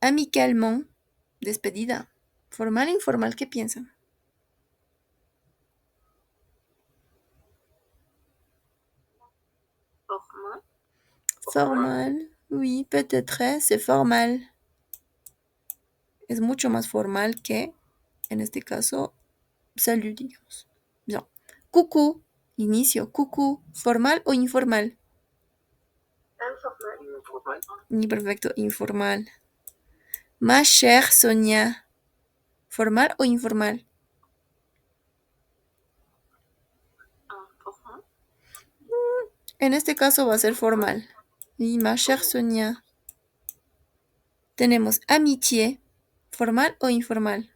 S1: Amicalement, despedida. Formal e informal, ¿qué piensan?
S3: Formal.
S1: Formal, oui, peut-être, c'est formal. Es mucho más formal que, en este caso, salut, digamos. Bien. Coucou, inicio, coucou, ¿formal o informal?
S3: Informal.
S1: Perfecto, informal. Ma chère Sonia, ¿formal o informal?
S3: Formal.
S1: En este caso va a ser formal. Y ma chère Sonia. Tenemos amitié, ¿formal o informal?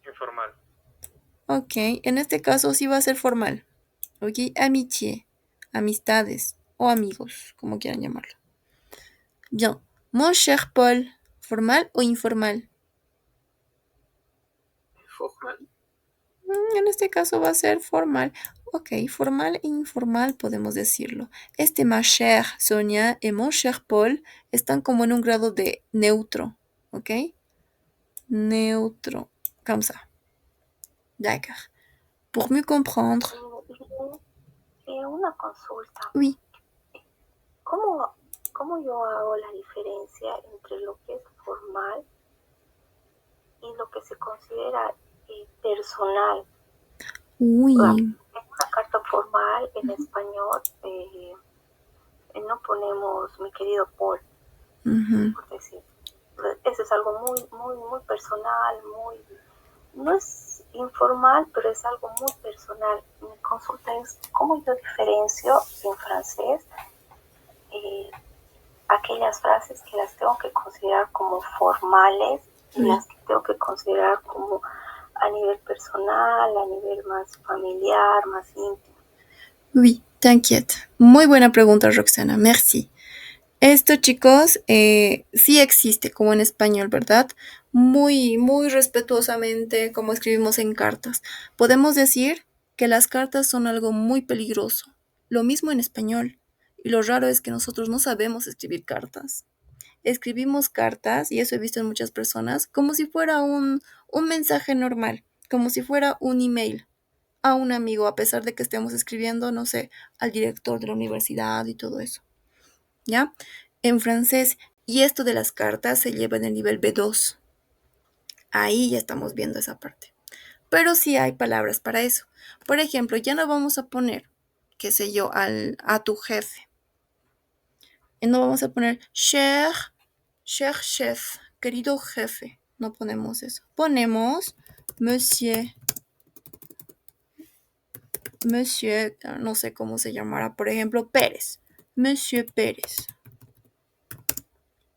S2: Informal.
S1: Ok, en este caso sí va a ser formal. Ok, amitié, amistades o amigos, como quieran llamarlo. Bien, mon cher Paul, ¿formal o informal?
S4: Formal.
S1: En este caso va a ser formal. Ok, formal e informal podemos decirlo. Este ma chère Sonia y mon cher Paul están como en un grado de neutro. Ok, neutro, comme ça. D'accord. Pour mieux comprendre.
S3: Una consulta.
S1: Oui.
S3: ¿Cómo yo hago la diferencia entre lo que es formal y lo que se considera personal?
S1: Oui.
S3: En una carta formal en español no ponemos mi querido Paul, por decir. Eso es algo muy personal, no es informal, pero es algo muy personal. Mi consulta es cómo yo diferencio en francés aquellas frases que las tengo que considerar como formales y las que tengo que considerar como a nivel personal, a nivel más familiar, más íntimo.
S1: Oui, t'inquiète. Muy buena pregunta, Roxana. Merci. Esto, chicos, sí existe como en español, ¿verdad? Muy respetuosamente, como escribimos en cartas. Podemos decir que las cartas son algo muy peligroso. Lo mismo en español. Y lo raro es que nosotros no sabemos escribir cartas. Escribimos cartas, y eso he visto en muchas personas, como si fuera un mensaje normal, como si fuera un email a un amigo, a pesar de que estemos escribiendo, no sé, al director de la universidad y todo eso. ¿Ya? En francés, y esto de las cartas se lleva en el nivel B2. Ahí ya estamos viendo esa parte. Pero sí hay palabras para eso. Por ejemplo, ya no vamos a poner, qué sé yo, a tu jefe. Y no vamos a poner cher chef, querido jefe. No ponemos eso. Ponemos monsieur, no sé cómo se llamará, por ejemplo, Pérez. Monsieur Pérez.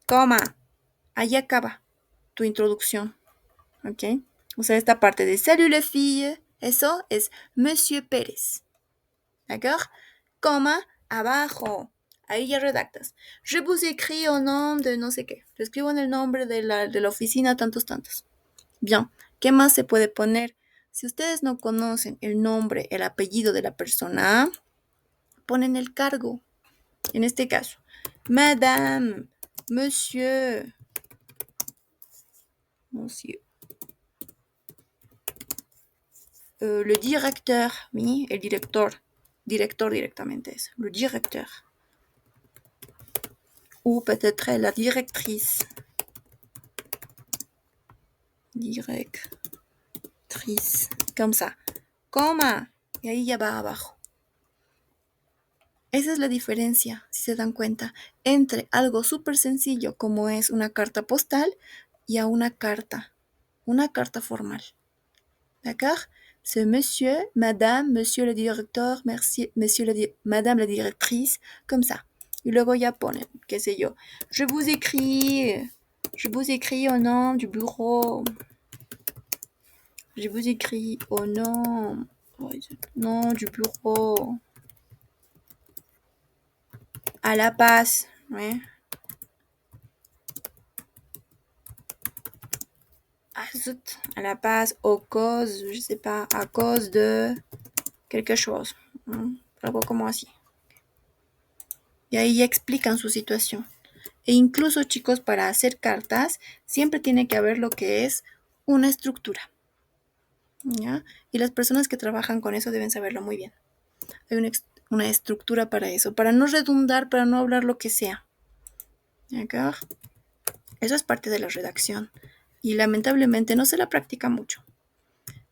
S1: Coma. Ahí acaba tu introducción. ¿Ok? O sea, esta parte de salut les filles, eso es Monsieur Pérez. ¿D'accord? Coma, abajo. Ahí ya redactas. Je vous écris au nom de no sé qué. Te escribo en el nombre de la oficina tantos. Bien, ¿qué más se puede poner? Si ustedes no conocen el nombre, el apellido de la persona, ponen el cargo. En este caso, Madame, Monsieur. Le directeur, oui, el director directamente es, le directeur. Ou peut-être la directrice. Directrice, comme ça. Coma, y ahí ya va abajo. Esa es la diferencia, si se dan cuenta, entre algo súper sencillo como es una carta postal y a una carta formal. D'accord? C'est monsieur, madame, monsieur le directeur, merci, madame la directrice, comme ça. Y luego ya ponen, qué sé yo, je vous écris au nom du bureau. Je vous écris au nom du bureau. À La Paz, ouais. À La Paz, au cause, je sais pas, à cause de quelque chose. Algo como así. Y ahí explican su situación. E incluso, chicos, para hacer cartas, siempre tiene que haber lo que es una estructura. ¿Ya? Y las personas que trabajan con eso deben saberlo muy bien. Hay una estructura para eso, para no redundar, para no hablar lo que sea. ¿D'accord? Eso es parte de la redacción. Y lamentablemente no se la practica mucho.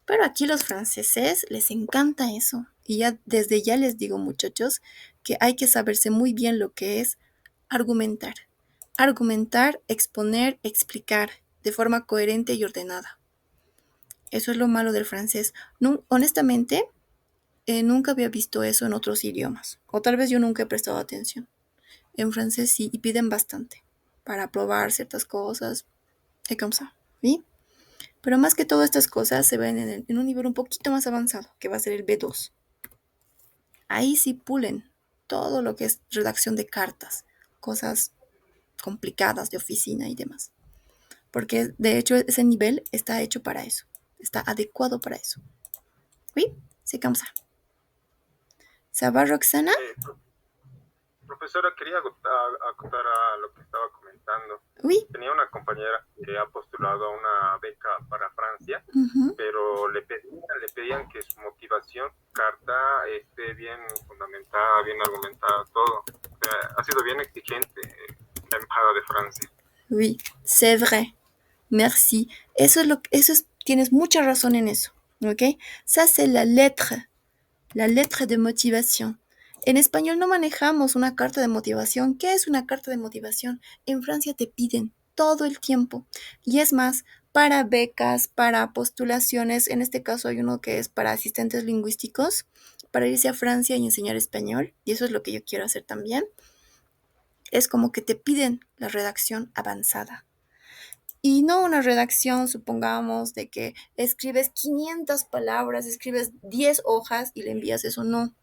S1: Pero aquí los franceses les encanta eso. Y ya desde ya les digo, muchachos, que hay que saberse muy bien lo que es argumentar. Argumentar, exponer, explicar de forma coherente y ordenada. Eso es lo malo del francés. No, honestamente, nunca había visto eso en otros idiomas. O tal vez yo nunca he prestado atención. En francés sí, y piden bastante para probar ciertas cosas. Et comme ça, ¿sí? Pero más que todas estas cosas se ven en un nivel un poquito más avanzado, que va a ser el B2. Ahí sí pulen todo lo que es redacción de cartas, cosas complicadas de oficina y demás. Porque de hecho ese nivel está hecho para eso, está adecuado para eso. ¿Sí? C'est comme ça. ¿Ça va, Roxana?
S2: Profesora, quería acotar a lo que estaba comentando.
S1: Oui.
S2: Tenía una compañera que ha postulado a una beca para Francia, pero le pedían que su motivación, carta, esté bien fundamentada, bien argumentada, todo. O sea, ha sido bien exigente la embajada de Francia.
S1: Oui, c'est vrai. Merci. Tienes mucha razón en eso, ¿ok? Ça, c'est la lettre de motivación. En español no manejamos una carta de motivación. ¿Qué es una carta de motivación? En Francia te piden todo el tiempo. Y es más, para becas, para postulaciones, en este caso hay uno que es para asistentes lingüísticos, para irse a Francia y enseñar español, y eso es lo que yo quiero hacer también. Es como que te piden la redacción avanzada. Y no una redacción, supongamos, de que escribes 500 palabras, escribes 10 hojas y le envías eso, no.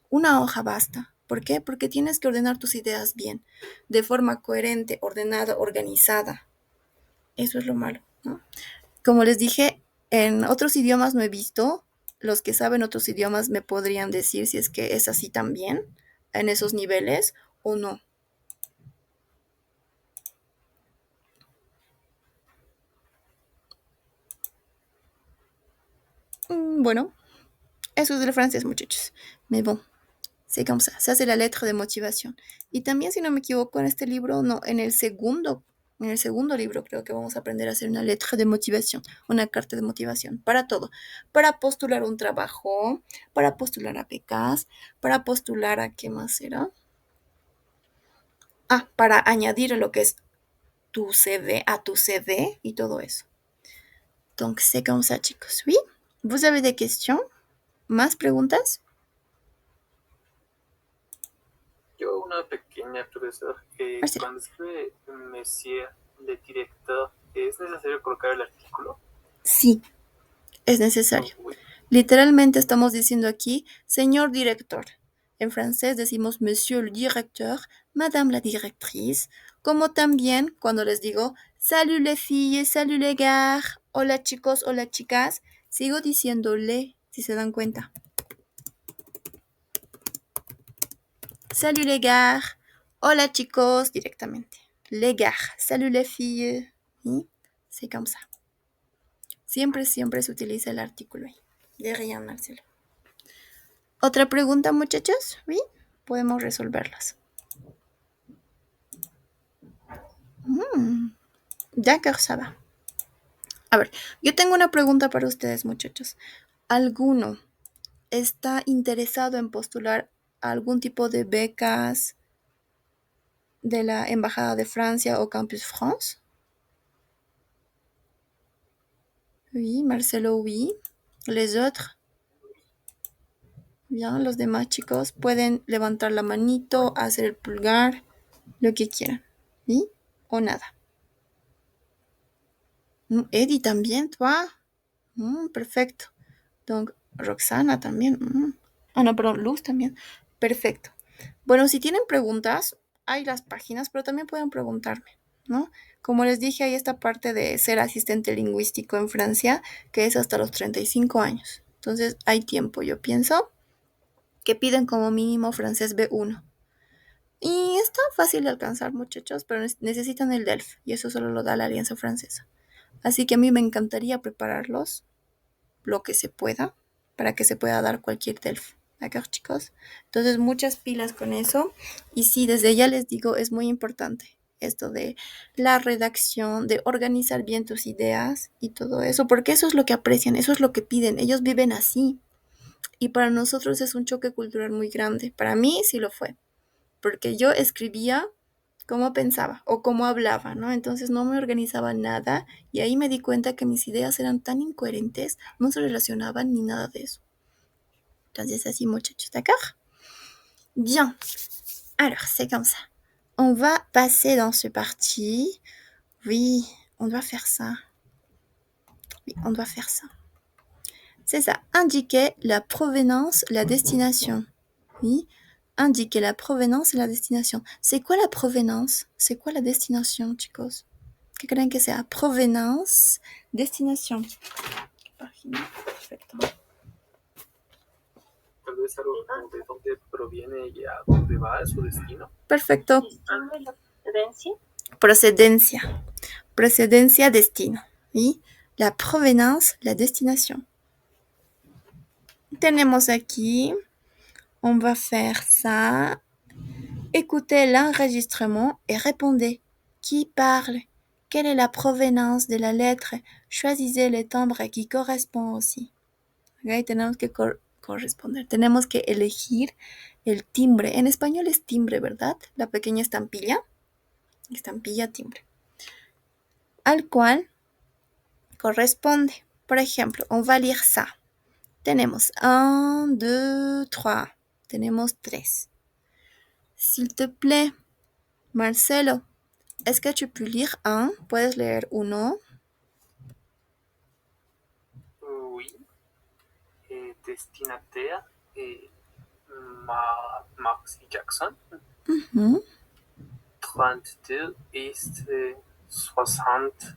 S1: Una hoja basta. ¿Por qué? Porque tienes que ordenar tus ideas bien, de forma coherente, ordenada, organizada. Eso es lo malo, ¿no? Como les dije, en otros idiomas no he visto. Los que saben otros idiomas me podrían decir si es que es así también, en esos niveles, o no. Bueno, eso es del francés, muchachos. Mais bon. C'est comme ça. Ça, c'est la lettre de motivación. Y también, si no me equivoco, en este libro, no, en el segundo libro creo que vamos a aprender a hacer una letra de motivación, una carta de motivación, para todo. Para postular un trabajo, para postular a becas, para postular a, ¿qué más será? Para añadir lo que es tu CV, a tu CV y todo eso. Donc, c'est comme ça, chicos. ¿Oui? ¿Vous avez des questions? ¿Más preguntas?
S4: Yo una pequeña, profesor. Cuando escribe Monsieur le Directeur, ¿es necesario colocar el artículo?
S1: Sí, es necesario. Literalmente estamos diciendo aquí, señor director. En francés decimos Monsieur le Directeur, Madame la Directrice, como también cuando les digo Salut les filles, salut les gars, hola chicos, hola chicas, sigo diciendo le, si se dan cuenta. Salut les gars, hola chicos, directamente. Les gars, salut les filles. ¿Sí? C'est comme ça. Siempre se utiliza el artículo ahí. De rien, Marcelo. ¿Otra pregunta, muchachos? ¿Sí? Podemos resolverlas. D'accord, ça va. A ver, yo tengo una pregunta para ustedes, muchachos. ¿Alguno está interesado en postular algún tipo de becas de la Embajada de Francia o Campus France? Oui, Marcelo, oui. Les autres? Bien, los demás chicos pueden levantar la manito, hacer el pulgar, lo que quieran. ¿Sí? O nada. Eddie también, toi. Perfecto. Donc, Roxana también. Ah, no, perdón, Luz también. Perfecto. Bueno, si tienen preguntas, hay las páginas, pero también pueden preguntarme, ¿no? Como les dije, hay esta parte de ser asistente lingüístico en Francia, que es hasta los 35 años. Entonces, hay tiempo, yo pienso, que piden como mínimo francés B1. Y está fácil de alcanzar, muchachos, pero necesitan el DELF, y eso solo lo da la Alianza Francesa. Así que a mí me encantaría prepararlos lo que se pueda para que se pueda dar cualquier DELF. ¿D'accord, chicos? Entonces, muchas pilas con eso. Y sí, desde ya les digo, es muy importante esto de la redacción, de organizar bien tus ideas y todo eso, porque eso es lo que aprecian, eso es lo que piden. Ellos viven así. Y para nosotros es un choque cultural muy grande. Para mí sí lo fue, porque yo escribía cómo pensaba o cómo hablaba, ¿no? Entonces no me organizaba nada y ahí me di cuenta que mis ideas eran tan incoherentes, no se relacionaban ni nada de eso. Entonces así, muchachos, d'accord? Bien. Alors, c'est comme ça. On va passer dans ce parti. Oui, on doit faire ça. Oui, on doit faire ça. C'est ça. Indiquer la provenance, la destination. Oui. Indiquer la provenance et la destination. C'est quoi la provenance? C'est quoi la destination, chicos? ¿Qué creen que sea? Provenance, destination. ¿Qué página? Perfecto.
S4: Tal vez algo como de dónde proviene y a dónde va su destino.
S1: Perfecto.
S3: Procedencia.
S1: Procedencia. Procedencia, destino. ¿Sí? La provenance, la destination. Tenemos aquí, on va faire ça. Écoutez l'enregistrement et répondez. Qui parle? Quelle est la provenance de la lettre? Choisissez le timbre qui correspond aussi. Okay, tenemos que corresponder. Tenemos que elegir el timbre. En español es timbre, ¿verdad? La pequeña estampilla. Estampilla, timbre. Al cual corresponde. Por ejemplo, on va lire ça. Tenemos 1, 2, 3. Tenemos 3. S'il te plaît, Marcelo, est-ce que tu peux lire un? ¿Puedes leer uno?
S4: Oui. Destinataire, Max Jackson. 32 ist 60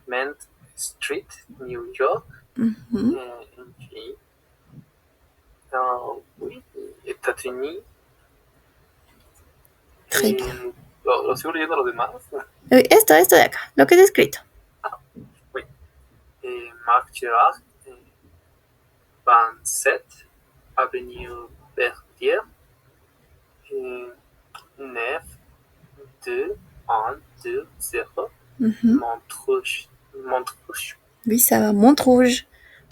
S4: Main Street, New York. Oui, États-Unis.
S1: Très bien.
S4: ¿Lo sigo leyendo los demás?
S1: Esto de acá, lo que he escrito.
S4: Oui. Marc Girard, 27 Avenue Verdier, 9 2 1 2 0 Montrouge.
S1: Oui, ça va, Montrouge.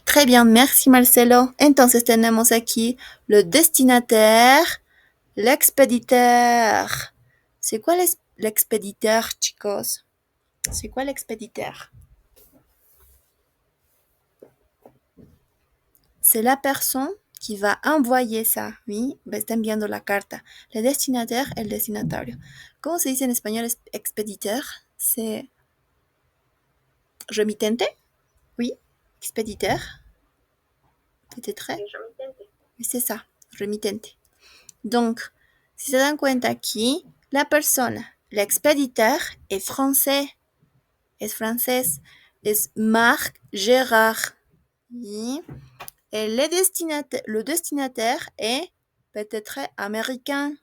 S1: Très bien, merci Marcelo. Entonces tenemos aquí le destinataire, l'expéditeur. C'est quoi l'expéditeur, chicos? C'est quoi l'expéditeur? C'est la personne qui va envoyer ça, oui, está enviando la carta. Le destinataire, el destinatario. ¿Cómo se dice en español expéditeur? C'est remitente? Oui, expéditeur. Peut-être? Oui, c'est ça, remitente. Donc, si se dan cuenta aquí, la persona, l'expéditeur, est français. Es francés. Es Marc Gérard. Oui. Et le destinataire est peut-être américain.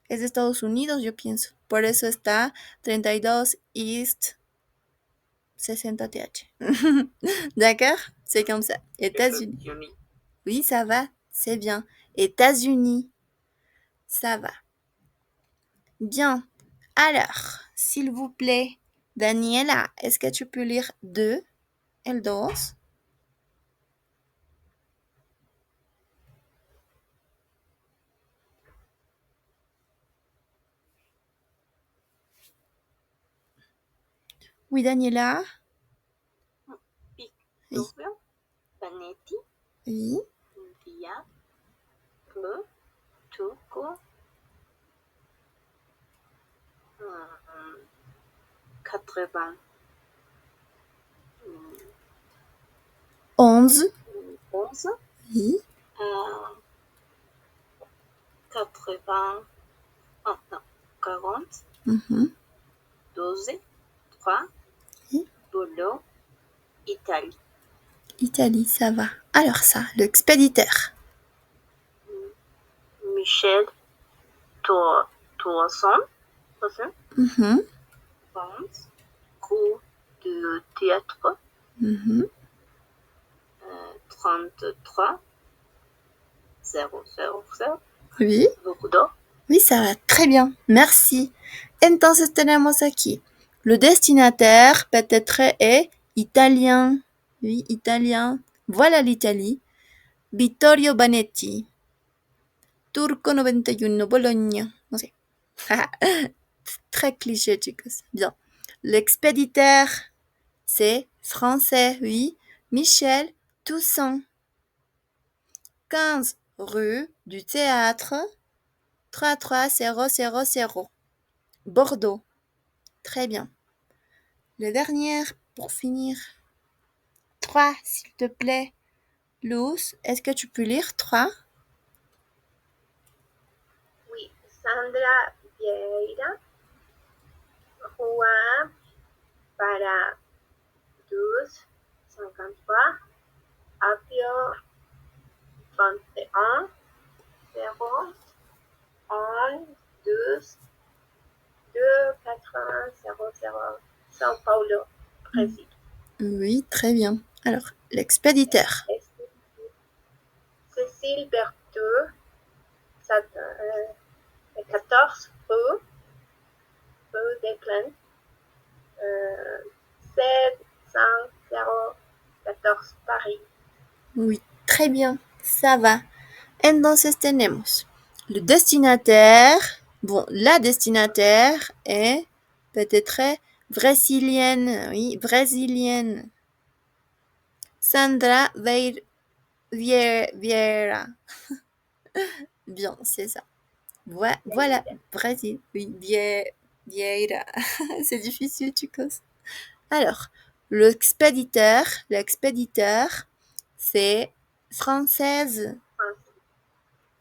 S1: Es de Estados Unidos, yo pienso. Por eso está 32 East 60 TH. D'accord? C'est comme ça. États-Unis. Oui, ça va. C'est bien. États-Unis. Ça va. Bien. Alors, s'il vous plaît, Daniela, est-ce que tu peux lire 2? El 2. Oui, Daniela.
S3: Victorio, Vanetti,
S1: Oui.
S3: Via, Bleu, Turco, 80,
S1: 11.
S3: 11,
S1: Oui.
S3: 80, oh non, 40,
S1: Mhm.
S3: 12, 3,
S1: Oui.
S3: Bolo, Italie.
S1: Italie, ça va. Alors ça, l'expéditeur.
S3: Michel, Tourson,
S1: Mhm.
S3: France, cours de théâtre,
S1: Mhm.
S3: 33, 000,
S1: Oui.
S3: Bordeaux.
S1: Oui, ça va très bien. Merci. Entonces tenemos aquí. Le destinataire peut-être est italien. Oui, italien. Voilà l'Italie. Vittorio Vanetti. Turco 91, Bologne. No sé. Très cliché, chicos. Bien. L'expéditeur, c'est français, oui. Michel Toussaint. 15 rue du Théâtre, 33000. Bordeaux. Très bien. Le dernier, pour finir. 3, s'il te plaît. Luz, est-ce que tu peux lire 3?
S3: Oui, Sandra Vieira, Juan para 12, 53, Apio 21, 0, 1, 12, 2, 80, 00, São Paulo, Brésil.
S1: Oui, très bien. Alors, l'expéditeur.
S3: Cécile Berthoud, 14 rue des Plaines, 7514 Paris.
S1: Oui, très bien. Ça va. Entonces tenemos le destinataire. Bon, la destinataire est peut-être brésilienne. Oui, brésilienne. Sandra Vieira. Bien, c'est ça. Voilà, Brésil. Oui, Vieira. C'est difficile, chicos. Alors, l'expéditeur, c'est française.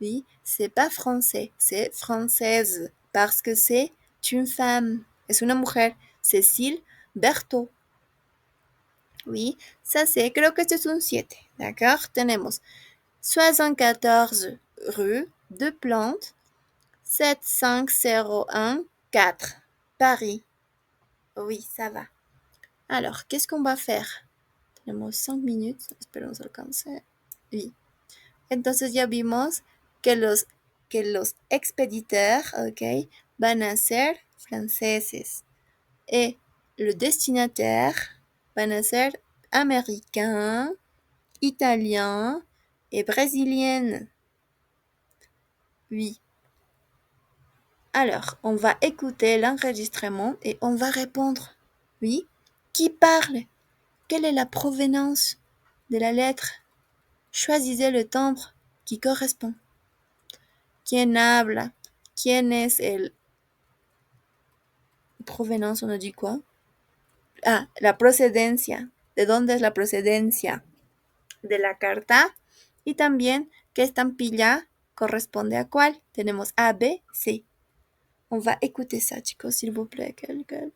S1: Oui, c'est pas français, c'est française. Parce que c'est une femme. Es una mujer. Cécile Berthaud. Oui, ça c'est, creo que este es un 7. D'accord? Tenemos 74 rue de Plantes, 75014 4, Paris. Oui, ça va. Alors, qu'est-ce qu'on va faire? Tenemos 5 minutes. Esperemos alcance. Oui. Entonces ya vimos que los expéditeurs, ok, van a ser franceses. Et le destinataire van a ser américain, italien et brésilienne. Oui. Alors, on va écouter l'enregistrement et on va répondre. Oui. Qui parle? Quelle est la provenance de la lettre? Choisissez le timbre qui correspond. ¿Quién habla? ¿Quién es el provenance? On a dit quoi? Ah, la procedencia. ¿De dónde es la procedencia de la carta? Y también, ¿qué estampilla corresponde a cuál? Tenemos A, B, C. On va écouter ça, chicos, s'il vous plaît. Quelques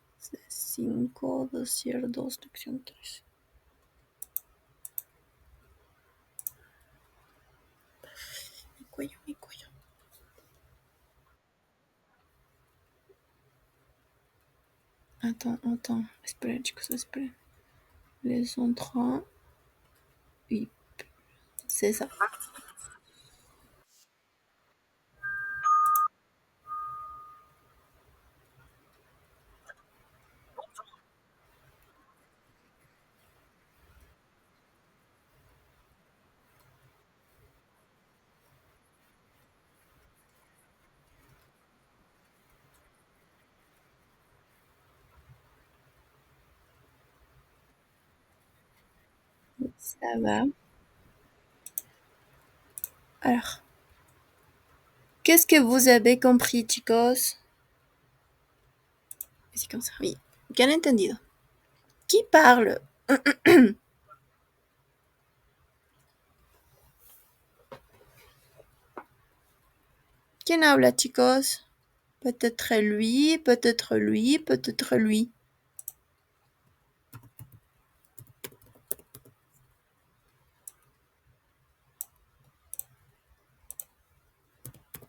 S1: 5, 2, 2, sección 3. Mi cuello. Attends. Esperen, chicos, esperen. Leçon 3. Oui, c'est ça. Ça va. Alors, qu'est-ce que vous avez compris, chicos? C'est comme ça, oui. ¿Qué han entendido? Qui parle? ¿Quién habla, chicos? Peut-être lui, peut-être lui, peut-être lui.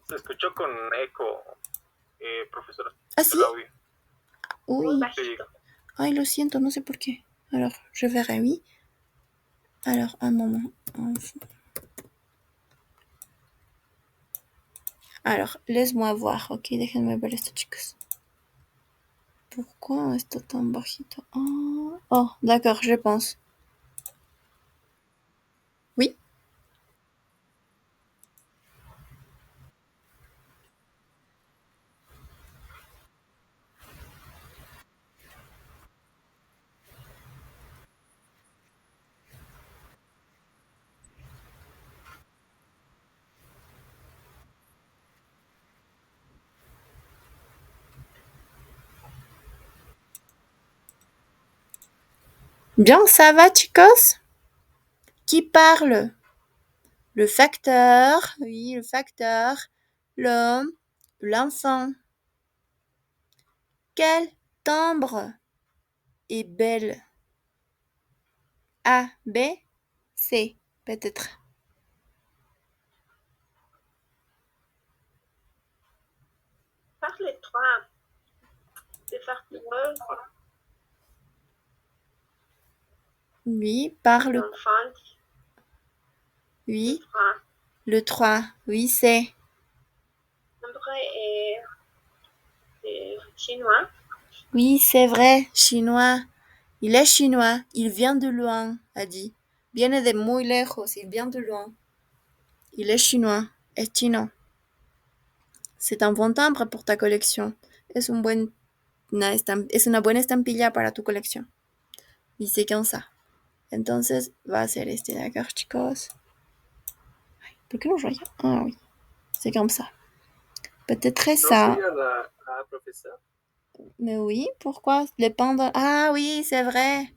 S2: Se escuchó con eco, profesora.
S1: ¿Ah, sí?
S2: El audio.
S1: Oui.
S2: Sí.
S1: Ay, lo siento, no sé por qué. Alors, je verrai, oui. Alors, un moment. Alors, laisse-moi voir, ok, déjenme ver esto, chicos. Pourquoi está tan bajito? Oh, d'accord, je pense. Oui. Bien, ça va, chicos? Qui parle? Le facteur, oui, le facteur, l'homme, l'enfant. Quel timbre est belle? A, B, C, peut-être.
S3: Par les trois, les facteurs,
S1: Oui, par le...
S3: l'enfant,
S1: Oui,
S3: le
S1: le 3. Oui, c'est...
S3: nombre est chinois.
S1: Oui, c'est vrai, chinois. Il est chinois, il vient de loin, a dit. Viene de muy lejos, il vient de loin. Il est chinois, es chino. C'est un bon timbre pour ta collection. Es una buena estampilla para tu colección. Y c'est comme ça. Entonces va a ser este de acá, chicos. Ay, ¿por qué no raya? Ah oui, c'est comme ça. Peut-être ça.
S4: ¿No sería la A, profesor?
S1: Mais oui, pourquoi? Le panda. Ah oui, c'est vrai.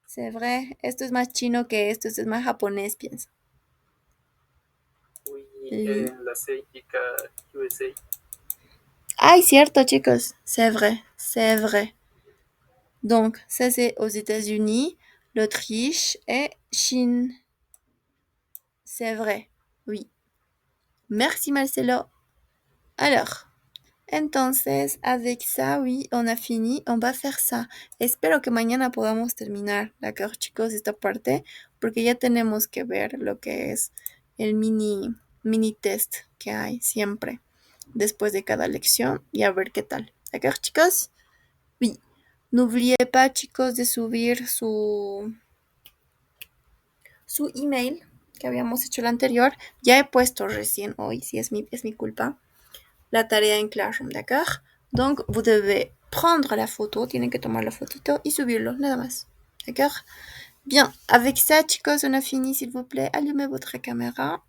S1: C'est vrai. Esto es más chino que esto es más japonés, pienso.
S4: Oui,
S1: Oui.
S4: la C indica USA.
S1: Ay, cierto, chicos. C'est vrai. C'est vrai. Donc, ça, c'est aux États-Unis, l'Autriche et Chine. C'est vrai. Oui. Merci, Marcelo. Alors, entonces, avec ça, oui, on a fini. On va faire ça. Espero que mañana podamos terminar, d'accord, chicos, esta parte, porque ya tenemos que ver lo que es el mini test que hay siempre después de cada lección y a ver qué tal. D'accord, chicos? Oui. N'oubliez pas, chicos, de subir su email que habíamos hecho el anterior. Ya he puesto recién hoy, si es mi culpa, la tarea en Classroom, d'accord? Donc, vous devez prendre la photo, tienen que tomar la fotito y subirlo, nada más. D'accord? Bien, avec ça, chicos, on a fini, s'il vous plaît. Allumez votre caméra.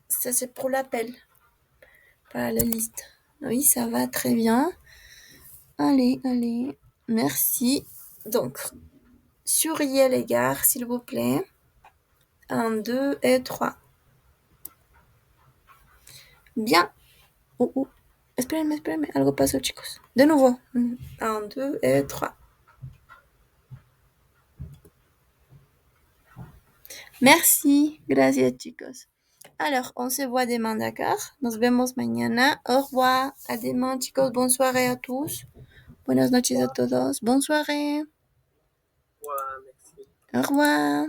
S1: Ça, c'est pour l'appel, pas la liste. Oui, ça va très bien. Allez, allez. Merci. Donc, souriez les gars, s'il vous plaît. 1, 2 et 3. Bien. Espérenme, algo pasó, chicos. De nuevo. 1, 2 et 3. Merci. Gracias, chicos. Alors, on se voit demain, d'accord? Nos vemos mañana. Au revoir. À demain, chicos. Bonne soirée à tous. Buenas noches a todos. Bonne soirée.
S4: Ouais, merci.
S1: Au revoir.